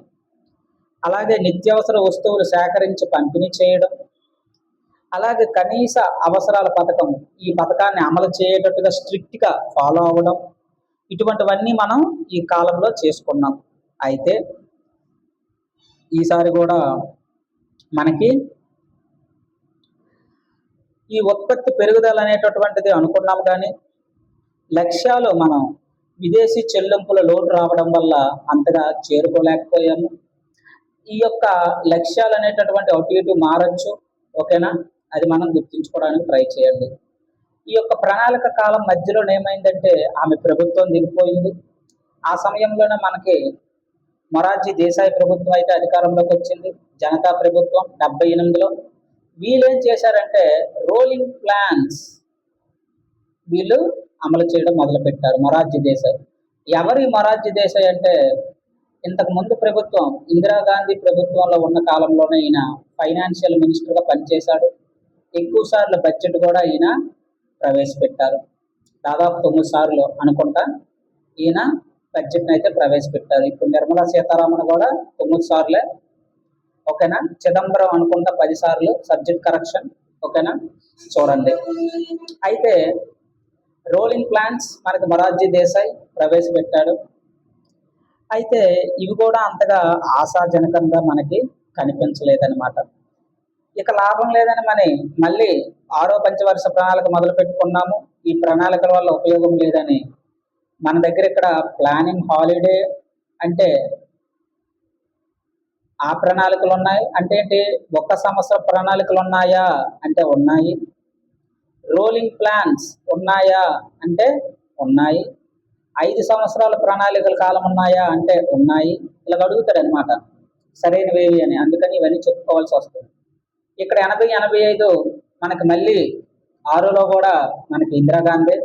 అలాగే నిత్యావసర వస్తువులు సేకరించి పంపిణీ చేయడం, అలాగే కనీస అవసరాల పథకం, ఈ పథకాన్ని అమలు చేయటట్టుగా స్ట్రిక్ట్గా ఫాలో అవ్వడం, ఇటువంటివన్నీ మనం ఈ కాలంలో చేసుకున్నాం. అయితే ఈసారి కూడా మనకి ఈ ఉత్పత్తి పెరుగుదల అనేటటువంటిది అనుకున్నాం, కానీ లక్ష్యాలు మనం విదేశీ చెల్లింపుల లోటు రావడం వల్ల అంతగా చేరుకోలేకపోయాము. ఈ యొక్క లక్ష్యాలు అనేటటువంటి అటు ఇటు మారచ్చు. ఓకేనా? అది మనం గుర్తించుకోవడానికి ట్రై చేయండి. ఈ యొక్క ప్రణాళిక కాలం మధ్యలో ఏమైందంటే ఆమె ప్రభుత్వం దిగిపోయింది. ఆ సమయంలోనే మనకి మొరార్జీ దేశాయ్ ప్రభుత్వం అయితే అధికారంలోకి వచ్చింది, జనతా ప్రభుత్వం 78లో. వీళ్ళు ఏం చేశారంటే రోలింగ్ ప్లాన్స్ వీళ్ళు అమలు చేయడం మొదలుపెట్టారు. మొరార్జీ దేశాయ్ ఎవరి? మొరార్జీ దేశాయ్ అంటే ఇంతకు ముందు ప్రభుత్వం ఇందిరాగాంధీ ప్రభుత్వంలో ఉన్న కాలంలోనే ఈయన ఫైనాన్షియల్ మినిస్టర్గా పనిచేశాడు. ఎక్కువ సార్లు బడ్జెట్ కూడా ఈయన ప్రవేశపెట్టారు. దాదాపు 9 సార్లు అనుకుంటా ఈయన బడ్జెట్ని అయితే ప్రవేశపెట్టారు. ఇప్పుడు నిర్మలా సీతారామన్ కూడా 9 సార్లే. ఓకేనా? చిదంబరం అనుకుంటా 10 సార్లు, సబ్జెక్ట్ కరెక్షన్. ఓకేనా? చూడండి. అయితే రోలింగ్ ప్లాన్స్ మనకి మొరార్జీ దేశాయ్ ప్రవేశపెట్టాడు. అయితే ఇవి కూడా అంతగా ఆశాజనకంగా మనకి కనిపించలేదన్నమాట. ఇక లాభం లేదని మళ్ళీ 6వ పంచవర్ష ప్రణాళిక మొదలు పెట్టుకున్నాము. ఈ ప్రణాళికల వల్ల ఉపయోగం లేదని మన దగ్గర ఇక్కడ ప్లానింగ్ హాలిడే అంటే ఆ ప్రణాళికలు ఉన్నాయి. అంటే ఏంటి, 1 సంవత్సరం ప్రణాళికలు ఉన్నాయా అంటే ఉన్నాయి. రోలింగ్ ప్లాన్స్ ఉన్నాయా అంటే ఉన్నాయి. 5 సంవత్సరాల ప్రణాళికల కాలం ఉన్నాయా అంటే ఉన్నాయి. ఇలా అడుగుతాడు అనమాట, సరైనవేవి అని. అందుకని ఇవన్నీ చెప్పుకోవాల్సి వస్తుంది. ఇక్కడ 80-85 మనకి మళ్ళీ 6లో కూడా మనకి ఇందిరాగాంధీ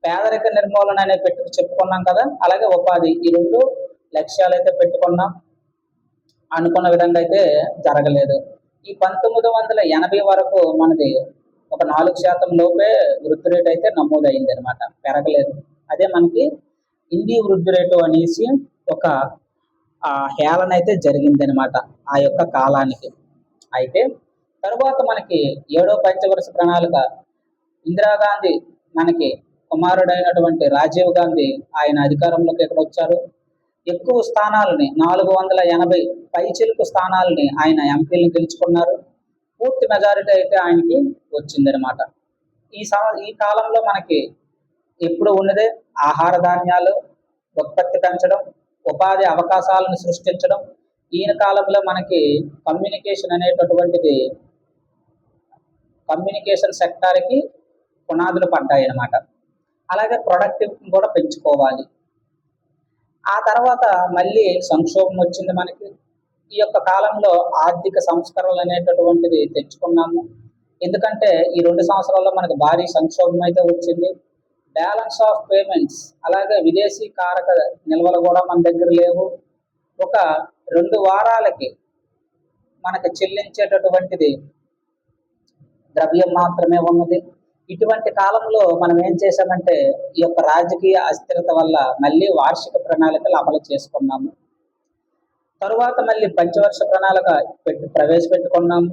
పేదరిక నిర్మూలన అనే చెప్పుకున్నాం కదా. అలాగే ఉపాధి, ఈ 2 లక్ష్యాలు అయితే పెట్టుకున్నాం. అనుకున్న విధంగా అయితే జరగలేదు. ఈ 1980 వరకు మనది ఒక 4% లోపే వృద్ధి రేటు అయితే నమోదైంది అనమాట, పెరగలేదు. అదే మనకి హిందీ వృద్ధి రేటు అనేసి ఒక హేళన అయితే జరిగింది అనమాట ఆ యొక్క కాలానికి. అయితే తరువాత మనకి 7వ పంచవర్ష ప్రణాళిక, ఇందిరాగాంధీ మనకి కుమారుడైనటువంటి రాజీవ్ గాంధీ ఆయన అధికారంలోకి ఎక్కడ వచ్చారు, ఎక్కువ స్థానాలని 480 పైచిలుకు స్థానాలని ఆయన ఎంపీలను గెలుచుకున్నారు. పూర్తి మెజారిటీ అయితే ఆయనకి వచ్చిందనమాట. ఈ కాలంలో మనకి ఎప్పుడు ఉన్నదే ఆహార ధాన్యాలు ఉత్పత్తి పెంచడం, ఉపాధి అవకాశాలను సృష్టించడం. ఈయన కాలంలో మనకి కమ్యూనికేషన్ సెక్టార్కి పునాదులు పడ్డాయి అన్నమాట. అలాగే ప్రొడక్టివ్ కూడా పెంచుకోవాలి. ఆ తర్వాత మళ్ళీ సంక్షోభం వచ్చింది మనకి. ఈ యొక్క కాలంలో ఆర్థిక సంస్కరణలు అనేటటువంటిది తెచ్చుకున్నాము. ఎందుకంటే ఈ 2 సంవత్సరాల్లో మనకు భారీ సంక్షోభం అయితే వచ్చింది. బ్యాలెన్స్ ఆఫ్ పేమెంట్స్, అలాగే విదేశీ కారక నిల్వలు కూడా మన దగ్గర లేవు. ఒక 2 వారాలకి మనకి చెల్లించేటటువంటిది ద్రవ్యం మాత్రమే ఉన్నది. ఇటువంటి కాలంలో మనం ఏం చేసామంటే ఈ యొక్క రాజకీయ అస్థిరత వల్ల మళ్ళీ వార్షిక ప్రణాళికలు అమలు చేసుకున్నాము. తరువాత మళ్ళీ పంచవర్ష ప్రణాళిక ప్రవేశపెట్టుకున్నాము.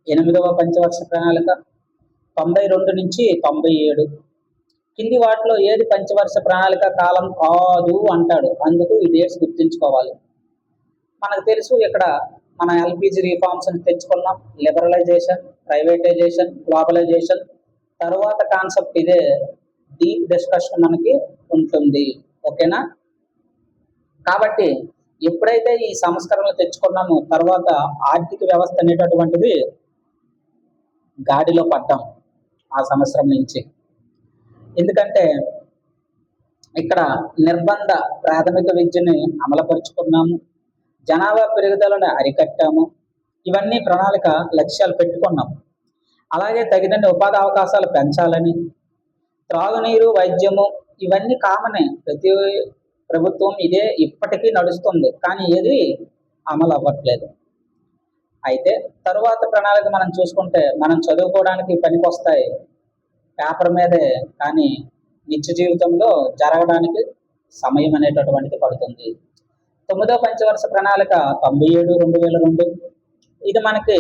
8వ పంచవర్ష ప్రణాళిక 92 నుంచి 97. కింది వాటిలో ఏది పంచవర్ష ప్రణాళిక కాలం కాదు అంటాడు. అందుకు ఈ డేట్స్ గుర్తుంచుకోవాలి. మనకు తెలుసు, ఇక్కడ మన ఎల్పిజి రిఫార్మ్స్ అని తెచ్చుకున్నాం. Liberalization, privatization, globalization. తరువాత కాన్సెప్ట్ ఇదే డీప్ డిస్కషన్ మనకి ఉంటుంది. ఓకేనా? కాబట్టి ఎప్పుడైతే ఈ సంస్కరణలు తెచ్చుకున్నామో తర్వాత ఆర్థిక వ్యవస్థ అనేటటువంటిది గాడిలో పడ్డాం ఆ సంవత్సరం నుంచి. ఎందుకంటే ఇక్కడ నిర్బంధ ప్రాథమిక విద్యని అమలుపరుచుకున్నాము, జనాభా పెరుగుదలను అరికట్టాము. ఇవన్నీ ప్రణాళిక లక్ష్యాలు పెట్టుకున్నాం. అలాగే తగినన్ని ఉపాధి అవకాశాలు పెంచాలని, త్రాగునీరు, వైద్యము ఇవన్నీ కామనే. ప్రతి ప్రభుత్వం ఇదే ఇప్పటికీ నడుస్తుంది, కానీ ఏది అమలు అవ్వట్లేదు. అయితే తరువాత ప్రణాళిక మనం చూసుకుంటే మనం చదువుకోవడానికి పనికొస్తాయి పేపర్ మీదే, కానీ నిత్య జీవితంలో జరగడానికి సమయం అనేటటువంటిది పడుతుంది. 9వ పంచవర్ష ప్రణాళిక 97-2002. ఇది మనకి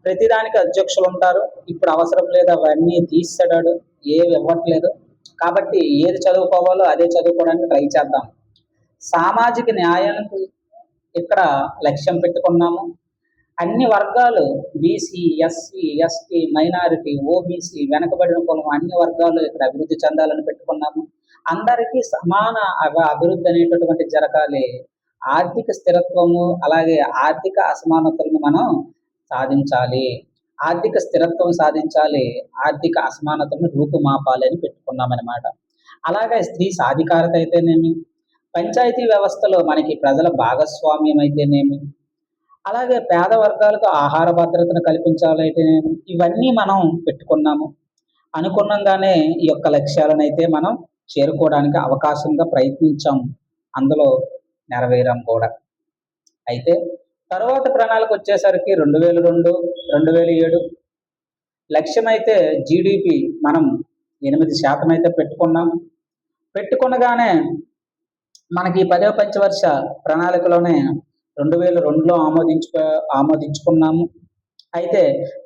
ప్రతిదానికి అధ్యక్షులు ఉంటారు. ఇప్పుడు అవసరం లేదు, అవన్నీ తీసేడాడు, ఏవి ఇవ్వట్లేదు. కాబట్టి ఏది చదువుకోవాలో అదే చదువుకోవడానికి ట్రై చేద్దాం. సామాజిక న్యాయానికి ఇక్కడ లక్ష్యం పెట్టుకున్నాము. అన్ని వర్గాలు, BC, SC, ST, minority, OBC, వెనకబడిన కులం, అన్ని వర్గాలు ఇక్కడ అభివృద్ధి చెందాలని పెట్టుకున్నాము. అందరికీ సమాన అభివృద్ధి అనేటటువంటి జరగాలి. ఆర్థిక స్థిరత్వము, అలాగే ఆర్థిక అసమానతలను మనం సాధించాలి. ఆర్థిక స్థిరత్వం సాధించాలి, ఆర్థిక అసమానతలను రూపుమాపాలి అని పెట్టుకున్నామన్నమాట. అలాగే స్త్రీ సాధికారత అయితేనేమి, పంచాయతీ వ్యవస్థలో మనకి ప్రజల భాగస్వామ్యం అయితేనేమి, అలాగే పేద వర్గాలకు ఆహార భద్రతను కల్పించాలైతేనేమి, ఇవన్నీ మనం పెట్టుకున్నాము. అనుకున్నంగానే ఈ యొక్క లక్ష్యాలను అయితే మనం చేరుకోవడానికి అవకాశంగా ప్రయత్నించాం. అందులో నెరవేరాం కూడా. అయితే తర్వాత ప్రణాళిక వచ్చేసరికి 2002-2007 లక్ష్యం అయితే జీడిపి మనం 8% అయితే పెట్టుకున్నాం. పెట్టుకునగానే మనకి 10వ పంచవర్ష ప్రణాళికలోనే 2002లో ఆమోదించుకున్నాము. అయితే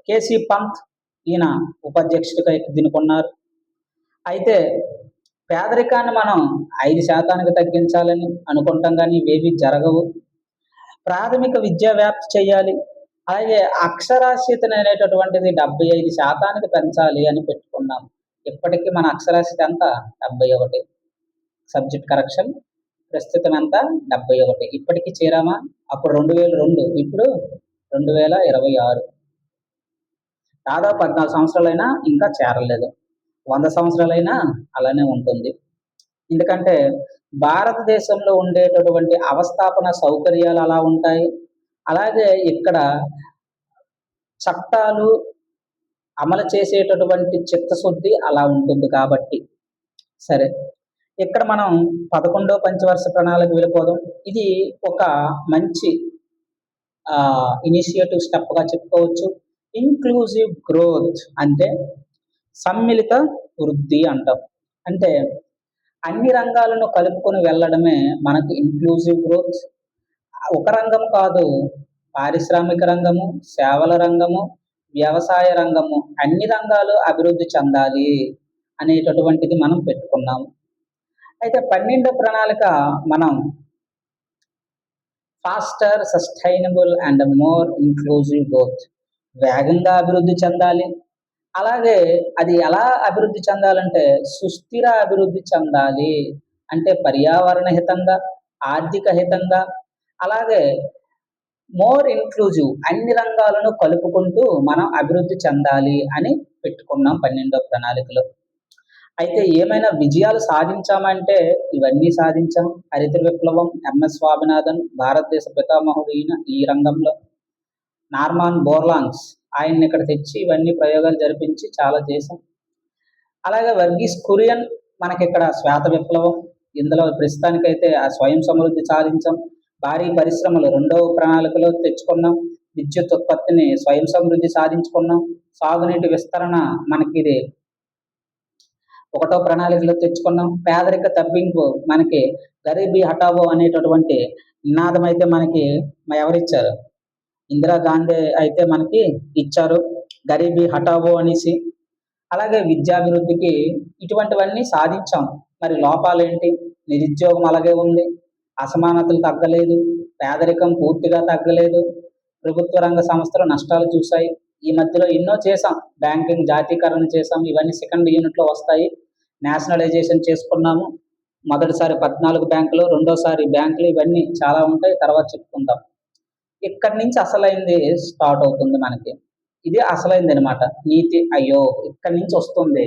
కేసీ పంత్ ఈయన ఉపాధ్యక్షుడిగా దినుకున్నారు. అయితే పేదరికాన్ని మనం 5% తగ్గించాలని అనుకుంటాం కానీ ఇవేవి జరగవు. ప్రాథమిక విద్యా వ్యాప్తి చేయాలి. అలాగే అక్షరాస్యతను అనేటటువంటిది 75% పెంచాలి అని పెట్టుకున్నాం. ఇప్పటికి మన అక్షరాస్యత ఎంత? 71. సబ్జెక్ట్ కరెక్షన్ ప్రస్తుతం ఎంత? 71. ఇప్పటికి చేరామా? అప్పుడు 2002, ఇప్పుడు 2026. దాదాపు 14 సంవత్సరాలైనా ఇంకా చేరలేదు. 100 సంవత్సరాలైనా అలానే ఉంటుంది. ఎందుకంటే భారతదేశంలో ఉండేటటువంటి అవస్థాపన సౌకర్యాలు అలా ఉంటాయి. అలాగే ఇక్కడ చట్టాలు అమలు చేసేటటువంటి చిత్తశుద్ధి అలా ఉంటుంది కాబట్టి. సరే, ఇక్కడ మనం 11వ పంచవర్ష ప్రణాళిక వెళ్ళిపోదాం. ఇది ఒక మంచి ఇనిషియేటివ్ స్టెప్గా చెప్పుకోవచ్చు. ఇంక్లూజివ్ గ్రోత్ అంటే సమ్మిళిత వృద్ధి అంటాం. అంటే అన్ని రంగాలను కలుపుకొని వెళ్ళడమే మనకు ఇంక్లూజివ్ గ్రోత్. ఒక రంగం కాదు, పారిశ్రామిక రంగము, సేవల రంగము, వ్యవసాయ రంగము, అన్ని రంగాలు అభివృద్ధి చెందాలి అనేటటువంటిది మనం పెట్టుకున్నాము. అయితే 12వ ప్రణాళిక మనం faster, sustainable and more inclusive growth, వేగంగా అభివృద్ధి చెందాలి. అలాగే అది ఎలా అభివృద్ధి చెందాలంటే సుస్థిర అభివృద్ధి చెందాలి. అంటే పర్యావరణ హితంగా, ఆర్థిక హితంగా, అలాగే మోర్ ఇంక్లూజివ్, అన్ని రంగాలను కలుపుకుంటూ మనం అభివృద్ధి చెందాలి అని పెట్టుకున్నాం 12వ ప్రణాళికలో. అయితే ఏమైనా విజయాలు సాధించామంటే ఇవన్నీ సాధించాం. హరిత విప్లవం, ఎంఎస్ స్వామినాథన్ భారతదేశ పితామహుడు ఈ రంగంలో. నార్మాన్ బోర్లాంగ్స్ ఆయన్ని ఇక్కడ తెచ్చి ఇవన్నీ ప్రయోగాలు జరిపించి చాలా చేశాం. అలాగే వర్గీస్ కురియన్ మనకి ఇక్కడ శ్వేత విప్లవం, ఇందులో ప్రస్తుతానికైతే ఆ స్వయం సమృద్ధి సాధించాం. భారీ పరిశ్రమలు 2వ ప్రణాళికలో తెచ్చుకున్నాం. విద్యుత్ ఉత్పత్తిని స్వయం సమృద్ధి సాధించుకున్నాం. సాగునీటి విస్తరణ మనకి ఇది 1వ ప్రణాళికలో తెచ్చుకున్నాం. పేదరిక తగ్గింపు మనకి గరీబీ హఠావో అనేటటువంటి నినాదం అయితే మనకి ఎవరిచ్చారు? ఇందిరాగాంధీ అయితే మనకి ఇచ్చారు, గరీబీ హఠావో అనేసి. అలాగే విద్యాభివృద్ధికి ఇటువంటివన్నీ సాధించాం. మరి లోపాలేంటి? నిరుద్యోగం అలాగే ఉంది, అసమానతలు తగ్గలేదు, పేదరికం పూర్తిగా తగ్గలేదు, ప్రభుత్వ రంగ సంస్థలు నష్టాలు చూశాయి. ఈ మధ్యలో ఎన్నో చేసాం. బ్యాంకింగ్ జాతీకరణ చేసాం, ఇవన్నీ సెకండ్ యూనిట్లో వస్తాయి. నేషనలైజేషన్ చేసుకున్నాము. మొదటిసారి 14 బ్యాంకులు, రెండోసారి బ్యాంకులు, ఇవన్నీ చాలా ఉంటాయి, తర్వాత చెప్పుకుందాం. ఇక్కడి నుంచి అసలైంది స్టార్ట్ అవుతుంది మనకి. ఇది అసలైంది అనమాట. నీతి ఆయోగ్ ఇక్కడి నుంచి వస్తుంది.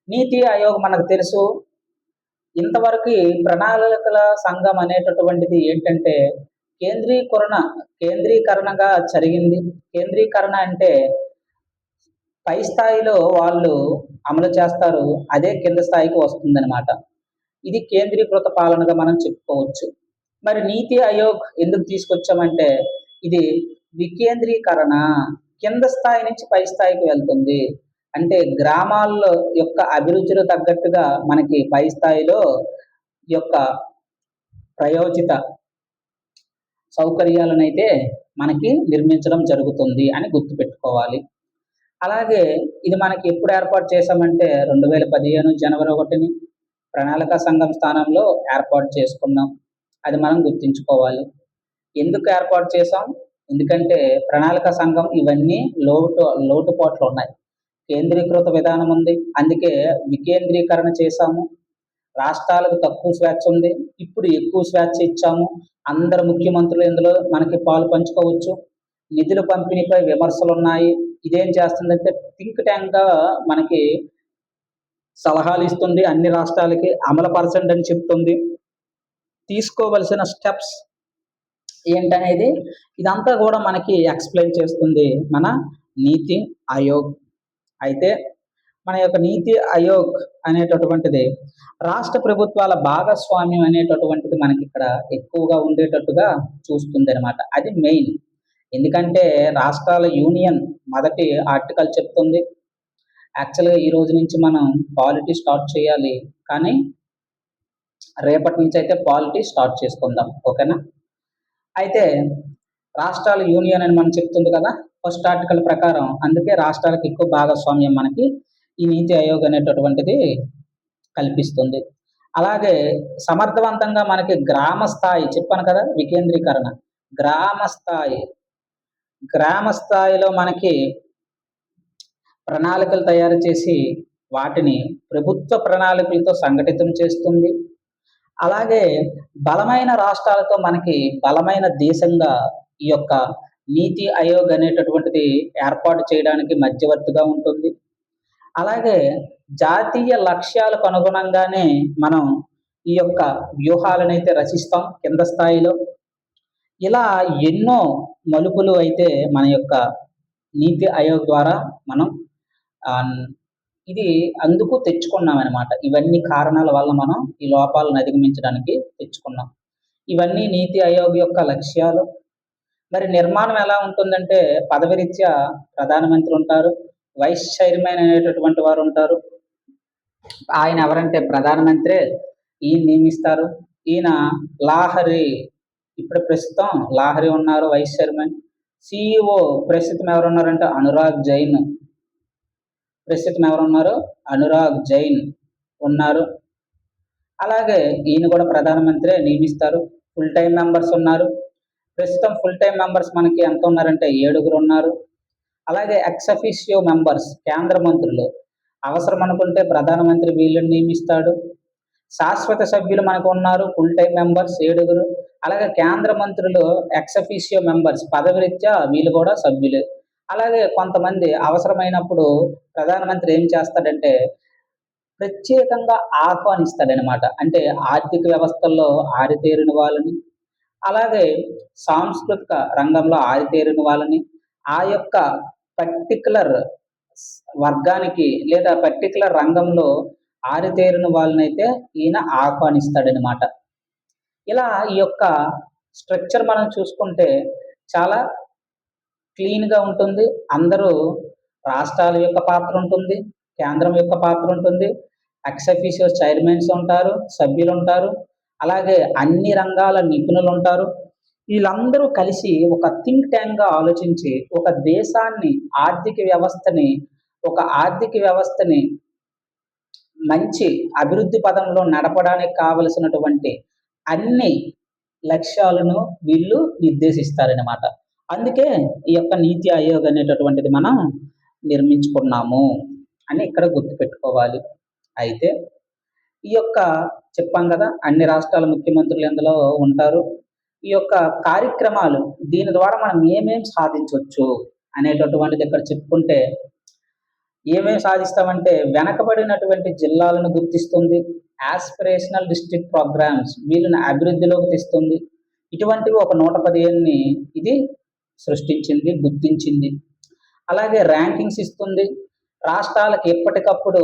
నీతి ఆయోగ్ మనకు తెలుసు. ఇంతవరకు ప్రణాళికల సంఘం అనేటటువంటిది ఏంటంటే కేంద్రీకరణగా జరిగింది. కేంద్రీకరణ అంటే పై స్థాయిలో వాళ్ళు అమలు చేస్తారు, అదే కింద స్థాయికి వస్తుందన్నమాట. ఇది కేంద్రీకృత పాలనగా మనం చెప్పుకోవచ్చు. మరి నీతి ఆయోగ్ ఎందుకు తీసుకొచ్చామంటే ఇది వికేంద్రీకరణ, కింద స్థాయి నుంచి పై స్థాయికి వెళ్తుంది. అంటే గ్రామాల్లో యొక్క అభిరుచులు తగ్గట్టుగా మనకి పై స్థాయిలో యొక్క ప్రయోజిత సౌకర్యాలనైతే మనకి నిర్మించడం జరుగుతుంది అని గుర్తుపెట్టుకోవాలి. అలాగే ఇది మనకి ఎప్పుడు ఏర్పాటు చేశామంటే 2015 జనవరి 1 ప్రణాళికా సంఘం స్థానంలో ఏర్పాటు చేసుకున్నాం. అది మనం గుర్తుంచుకోవాలి. ఎందుకు ఏర్పాటు చేసాం? ఎందుకంటే ప్రణాళికా సంఘం ఇవన్నీ లోటుపాట్లు ఉన్నాయి. కేంద్రీకృత విధానం ఉంది, అందుకే వికేంద్రీకరణ చేశాము. రాష్ట్రాలకు తక్కువ స్వేచ్ఛ ఉంది, ఇప్పుడు ఎక్కువ స్వేచ్ఛ ఇచ్చాము. అందరు ముఖ్యమంత్రులు ఇందులో మనకి పాలు పంచుకోవచ్చు. నిధుల పంపిణీపై విమర్శలు ఉన్నాయి. ఇదేం చేస్తుందంటే థింక్ ట్యాంక్గా మనకి సలహాలు ఇస్తుంది, అన్ని రాష్ట్రాలకి అమలుపరచండి అని చెప్తుంది. తీసుకోవలసిన స్టెప్స్ ఏంటనేది ఇదంతా కూడా మనకి ఎక్స్ప్లెయిన్ చేస్తుంది మన నీతి ఆయోగ్. అయితే మన యొక్క నీతి ఆయోగ్ అనేటటువంటిది రాష్ట్ర ప్రభుత్వాల భాగస్వామ్యం అనేటటువంటిది మనకి ఇక్కడ ఎక్కువగా ఉండేటట్టుగా చూస్తుంది అనమాట. అది మెయిన్. ఎందుకంటే రాష్ట్రాల యూనియన్ మొదటి ఆర్టికల్ చెప్తుంది. యాక్చువల్గా ఈ రోజు నుంచి మనం పాలిటీ స్టార్ట్ చేయాలి, కానీ రేపటి నుంచి అయితే పాలిటీ స్టార్ట్ చేసుకుందాం, ఓకేనా? అయితే రాష్ట్రాల యూనియన్ అని మనం చెప్తుంది కదా ఫస్ట్ ఆర్టికల్ ప్రకారం, అందుకే రాష్ట్రాలకు ఎక్కువ భాగస్వామ్యం మనకి ఈ నీతి ఆయోగ్ అనేటటువంటిది కల్పిస్తుంది. అలాగే సమర్థవంతంగా మనకి గ్రామ స్థాయి చెప్పాను కదా వికేంద్రీకరణ. గ్రామ స్థాయి, గ్రామ స్థాయిలో మనకి ప్రణాళికలు తయారు చేసి వాటిని ప్రభుత్వ ప్రణాళికలతో సంఘటితం చేస్తుంది. అలాగే బలమైన రాష్ట్రాలతో మనకి బలమైన దేశంగా ఈ యొక్క నీతి ఆయోగ్ అనేటటువంటిది ఏర్పాటు చేయడానికి మధ్యవర్తిగా ఉంటుంది. అలాగే జాతీయ లక్ష్యాలకు అనుగుణంగానే మనం ఈ యొక్క వ్యూహాలనైతే రచిస్తాం కింద స్థాయిలో. ఇలా ఎన్నో మలుపులు అయితే మన యొక్క నీతి ఆయోగ్ ద్వారా మనం ఇది అందుకు తెచ్చుకున్నామనమాట. ఇవన్నీ కారణాల వల్ల మనం ఈ లోపాలను అధిగమించడానికి తెచ్చుకున్నాం. ఇవన్నీ నీతి ఆయోగ్ యొక్క లక్ష్యాలు. మరి నిర్మాణం ఎలా ఉంటుందంటే పదవిరీత్యా ప్రధానమంత్రి ఉంటారు, వైస్ చైర్మన్ అనేటటువంటి వారు ఉంటారు. ఆయన ఎవరంటే ప్రధానమంత్రి, ఈయన నియమిస్తారు. ఈయన లాహరి, ఇప్పుడు ప్రస్తుతం లాహరి ఉన్నారు వైస్ చైర్మన్. సిఇఓ ప్రస్తుతం ఎవరున్నారంటే అనురాగ్ జైన్. ప్రస్తుతం ఎవరున్నారు? అనురాగ్ జైన్ ఉన్నారు. అలాగే ఈయన కూడా ప్రధానమంత్రి నియమిస్తారు. ఫుల్ టైం మెంబర్స్ ఉన్నారు. ప్రస్తుతం ఫుల్ టైం మెంబర్స్ మనకి ఎంత ఉన్నారంటే 7 ఉన్నారు. అలాగే ఎక్స్ అఫీషియో మెంబర్స్ కేంద్ర మంత్రులు అవసరం అనుకుంటే ప్రధానమంత్రి వీళ్ళని నియమిస్తాడు. శాశ్వత సభ్యులు మనకు ఉన్నారు ఫుల్ టైం మెంబర్స్ 7. అలాగే కేంద్ర మంత్రులు ఎక్స్ అఫీషియో మెంబర్స్ పదవిరీత్యా వీళ్ళు కూడా సభ్యులే. అలాగే కొంతమంది అవసరమైనప్పుడు ప్రధానమంత్రి ఏం చేస్తాడంటే ప్రత్యేకంగా ఆహ్వానిస్తాడనమాట. అంటే ఆర్థిక వ్యవస్థల్లో ఆరితేరిన వాళ్ళని, అలాగే సాంస్కృతిక రంగంలో ఆరితేరిన వాళ్ళని, ఆ యొక్క పర్టికులర్ వర్గానికి లేదా పర్టికులర్ రంగంలో ఆరితేరిన వాళ్ళనైతే ఈయన ఆహ్వానిస్తాడనమాట. ఇలా ఈ యొక్క స్ట్రక్చర్ మనం చూసుకుంటే చాలా క్లీన్‌గా ఉంటుంది. అందరూ రాష్ట్రాల యొక్క పాత్ర ఉంటుంది, కేంద్రం యొక్క పాత్ర ఉంటుంది, ఎక్స్ అఫీషియో చైర్మన్స్ ఉంటారు, సభ్యులుంటారు, అలాగే అన్ని రంగాల నిపుణులుంటారు. వీళ్ళందరూ కలిసి ఒక థింక్ ట్యాంక్‌గా ఆలోచించి ఒక దేశాన్ని ఆర్థిక వ్యవస్థని మంచి అభివృద్ధి పదంలో నడపడానికి కావలసినటువంటి అన్ని లక్ష్యాలను వీళ్ళు నిర్దేశిస్తారనమాట. అందుకే ఈ యొక్క నీతి ఆయోగ్ అనేటటువంటిది మనం నిర్మించుకున్నాము అని ఇక్కడ గుర్తుపెట్టుకోవాలి. అయితే ఈ యొక్క చెప్పాం కదా అన్ని రాష్ట్రాల ముఖ్యమంత్రులు ఇందులో ఉంటారు. ఈ యొక్క కార్యక్రమాలు దీని ద్వారా మనం ఏమేం సాధించవచ్చు అనేటటువంటిది ఇక్కడ చెప్పుకుంటే ఏమేమి సాధిస్తామంటే వెనకబడినటువంటి జిల్లాలను గుర్తిస్తుంది, ఆస్పిరేషనల్ డిస్ట్రిక్ట్ ప్రోగ్రామ్స్ వీళ్ళని అభివృద్ధిలోకి తెస్తుంది. ఇటువంటివి ఒక 115ని ఇది సృష్టించింది, గుర్తించింది. అలాగే ర్యాంకింగ్స్ ఇస్తుంది. రాష్ట్రాలకు ఎప్పటికప్పుడు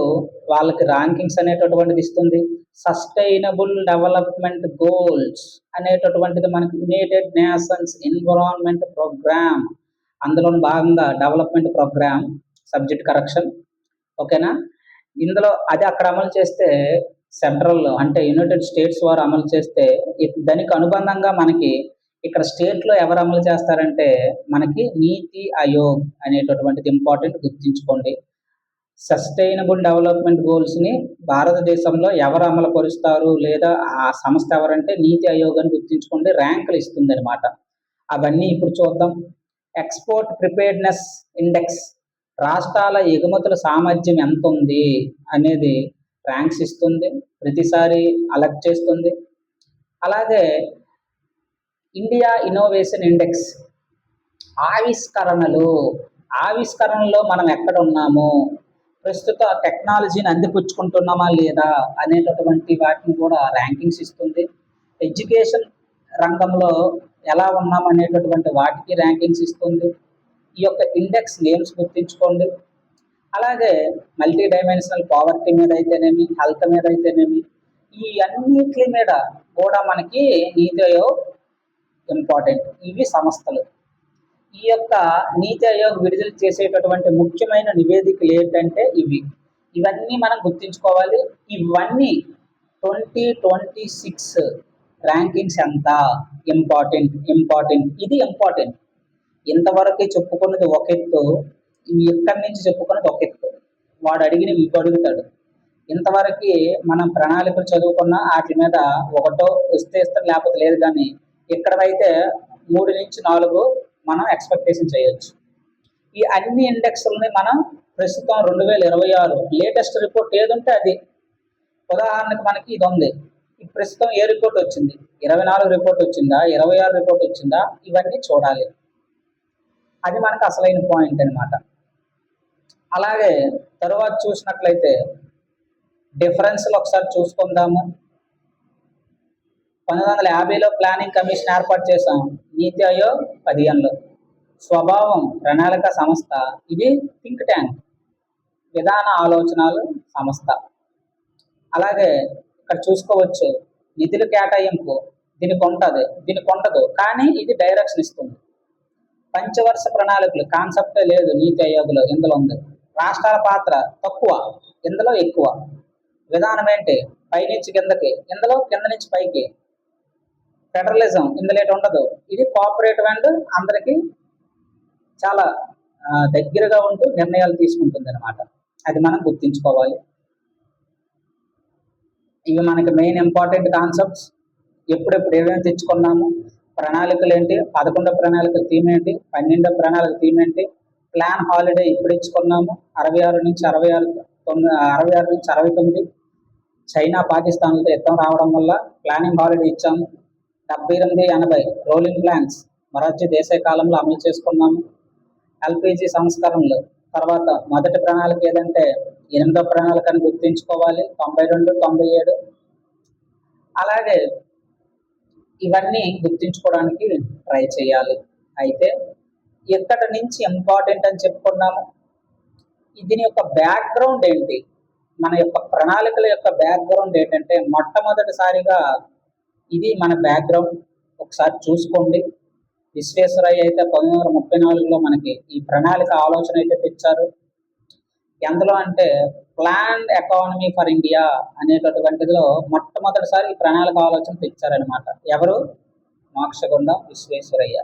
వాళ్ళకి ర్యాంకింగ్స్ అనేటటువంటిది ఇస్తుంది. సస్టైనబుల్ డెవలప్మెంట్ గోల్స్ అనేటటువంటిది మనకి యునైటెడ్ నేషన్స్ ఎన్విరాన్మెంట్ ప్రోగ్రామ్, అందులో భాగంగా డెవలప్మెంట్ ప్రోగ్రామ్ సబ్జెక్ట్ కరెక్షన్. ఓకేనా? ఇందులో అది అక్కడ అమలు చేస్తే సెంట్రల్ అంటే యునైటెడ్ స్టేట్స్ వారు అమలు చేస్తే దానికి అనుబంధంగా మనకి ఇక్కడ స్టేట్లో ఎవరు అమలు చేస్తారంటే మనకి నీతి ఆయోగ్ అనేటటువంటిది ఇంపార్టెంట్, గుర్తుంచుకోండి. సస్టైనబుల్ డెవలప్మెంట్ గోల్స్ని భారతదేశంలో ఎవరు అమలు పరుస్తారు లేదా ఆ సంస్థ ఎవరంటే నీతి ఆయోగ్ అని గుర్తుంచుకోండి. ర్యాంకులు ఇస్తుంది అనమాట. అవన్నీ ఇప్పుడు చూద్దాం. ఎక్స్పోర్ట్ ప్రిపేర్డ్నెస్ ఇండెక్స్ రాష్ట్రాల ఎగుమతుల సామర్థ్యం ఎంత ఉంది అనేది ర్యాంక్స్ ఇస్తుంది, ప్రతిసారి అలర్ట్ చేస్తుంది. అలాగే ఇండియా ఇన్నోవేషన్ ఇండెక్స్ ఆవిష్కరణలో మనం ఎక్కడ ఉన్నాము, ప్రస్తుత టెక్నాలజీని అందిపుచ్చుకుంటున్నామా లేదా అనేటటువంటి వాటిని కూడా ర్యాంకింగ్స్ ఇస్తుంది. ఎడ్యుకేషన్ రంగంలో ఎలా ఉన్నామనేటటువంటి వాటికి ర్యాంకింగ్స్ ఇస్తుంది. ఈ యొక్క ఇండెక్స్ నేమ్స్ గుర్తుంచుకోండి. అలాగే మల్టీ డైమెన్షనల్ పావర్టీ మీద అయితేనేమి, హెల్త్ మీద అయితేనేమి, ఈ అన్నిటి మీద కూడా మనకి నీతి ఆయోగ్ ఇంపార్టెంట్. ఇవి సంస్థలు. ఈ యొక్క నీతి ఆయోగ్ విడుదల చేసేటటువంటి ముఖ్యమైన నివేదికలు ఏంటంటే ఇవన్నీ మనం గుర్తుంచుకోవాలి. ఇవన్నీ 2026 ర్యాంకింగ్స్ ఎంత ఇంపార్టెంట్. ఇది ఇంపార్టెంట్. ఇంతవరకు చెప్పుకున్నది ఒక ఎత్తు, ఇక్కడి నుంచి చెప్పుకున్నది ఒక ఎత్తు. వాడు అడిగిన ఇంకో అడుగుతాడు. ఇంతవరకు మనం ప్రణాళికలు చదువుకున్న వాటి మీద ఒకటో వస్తే ఇస్తారు, లేకపోతే లేదు. కానీ ఇక్కడైతే 3 నుంచి 4 మనం ఎక్స్పెక్టేషన్ చేయొచ్చు. ఈ అన్ని ఇండెక్స్లని మనం ప్రస్తుతం 2026 లేటెస్ట్ రిపోర్ట్ ఏది ఉంటే అది. ఉదాహరణకు మనకి ఇది ఉంది. ప్రస్తుతం ఏ రిపోర్ట్ వచ్చింది, 24 రిపోర్ట్ వచ్చిందా, 26 రిపోర్ట్ వచ్చిందా, ఇవన్నీ చూడాలి. అది మనకు అసలైన పాయింట్ అనమాట. అలాగే తరువాత చూసినట్లయితే డిఫరెన్స్లు ఒకసారి చూసుకుందాము. 1950లో ప్లానింగ్ కమిషన్ ఏర్పాటు చేశాం. నీతి ఆయోగ్ 15లో. స్వభావం ప్రణాళిక సంస్థ, ఇది థింక్ ట్యాంక్, విధాన ఆలోచనలు సంస్థ. అలాగే ఇక్కడ చూసుకోవచ్చు నిధుల కేటాయింపు దీనికి ఉంటుంది, దీనికి ఉండదు, కానీ ఇది డైరెక్షన్ ఇస్తుంది. పంచవర్ష ప్రణాళికలు కాన్సెప్టే లేదు నీతి ఆయోగ్లో, ఇందులో ఉంది. రాష్ట్రాల పాత్ర తక్కువ, ఇందులో ఎక్కువ. విధానం ఏంటి, పైనుంచి కిందకి, ఇందులో కింద నుంచి పైకి. ఫెడరలిజం ఇందులో ఉండదు, ఇది కోఆపరేటివ్ అండ్ అందరికీ చాలా దగ్గరగా ఉంటూ నిర్ణయాలు తీసుకుంటుంది అనమాట. అది మనం గుర్తుంచుకోవాలి. ఇవి మనకి మెయిన్ ఇంపార్టెంట్ కాన్సెప్ట్స్. ఎప్పుడెప్పుడు ఏమేమి తెచ్చుకున్నాము, ప్రణాళికలు ఏంటి, 11వ ప్రణాళిక థీమ్ ఏంటి, 12వ ప్రణాళిక థీమ్ ఏంటి, ప్లాన్ హాలిడే ఇప్పుడు ఇచ్చుకున్నాము 66 నుంచి 69. చైనా పాకిస్తాన్లతో యుద్ధం రావడం వల్ల ప్లానింగ్ హాలిడే ఇచ్చాము. 78, 80 రోలింగ్ ప్లాన్స్ మొరార్జీ దేశాయ్ కాలంలో అమలు చేసుకున్నాము. ఎల్పిజి సంస్కరణలు తర్వాత మొదటి ప్రణాళిక ఏదంటే 8వ ప్రణాళిక అని గుర్తుంచుకోవాలి, 92, 97. అలాగే ఇవన్నీ గుర్తుంచుకోవడానికి ట్రై చేయాలి. అయితే ఎక్కడి నుంచి ఇంపార్టెంట్ అని చెప్పుకున్నాము, దీని యొక్క బ్యాక్గ్రౌండ్ ఏంటి, మన యొక్క ప్రణాళికల యొక్క బ్యాక్గ్రౌండ్ ఏంటంటే మొట్టమొదటిసారిగా ఇది మన బ్యాక్గ్రౌండ్ ఒకసారి చూసుకోండి. విశ్వేశ్వరయ్య అయితే 1934లో మనకి ఈ ప్రణాళిక ఆలోచన అయితే తెచ్చారు. ఎందులో అంటే ప్లాన్డ్ ఎకానమీ ఫర్ ఇండియా అనేటటువంటిలో మొట్టమొదటిసారి ఈ ప్రణాళిక ఆలోచన తెచ్చారనమాట. ఎవరు, మోక్షగుండం విశ్వేశ్వరయ్య.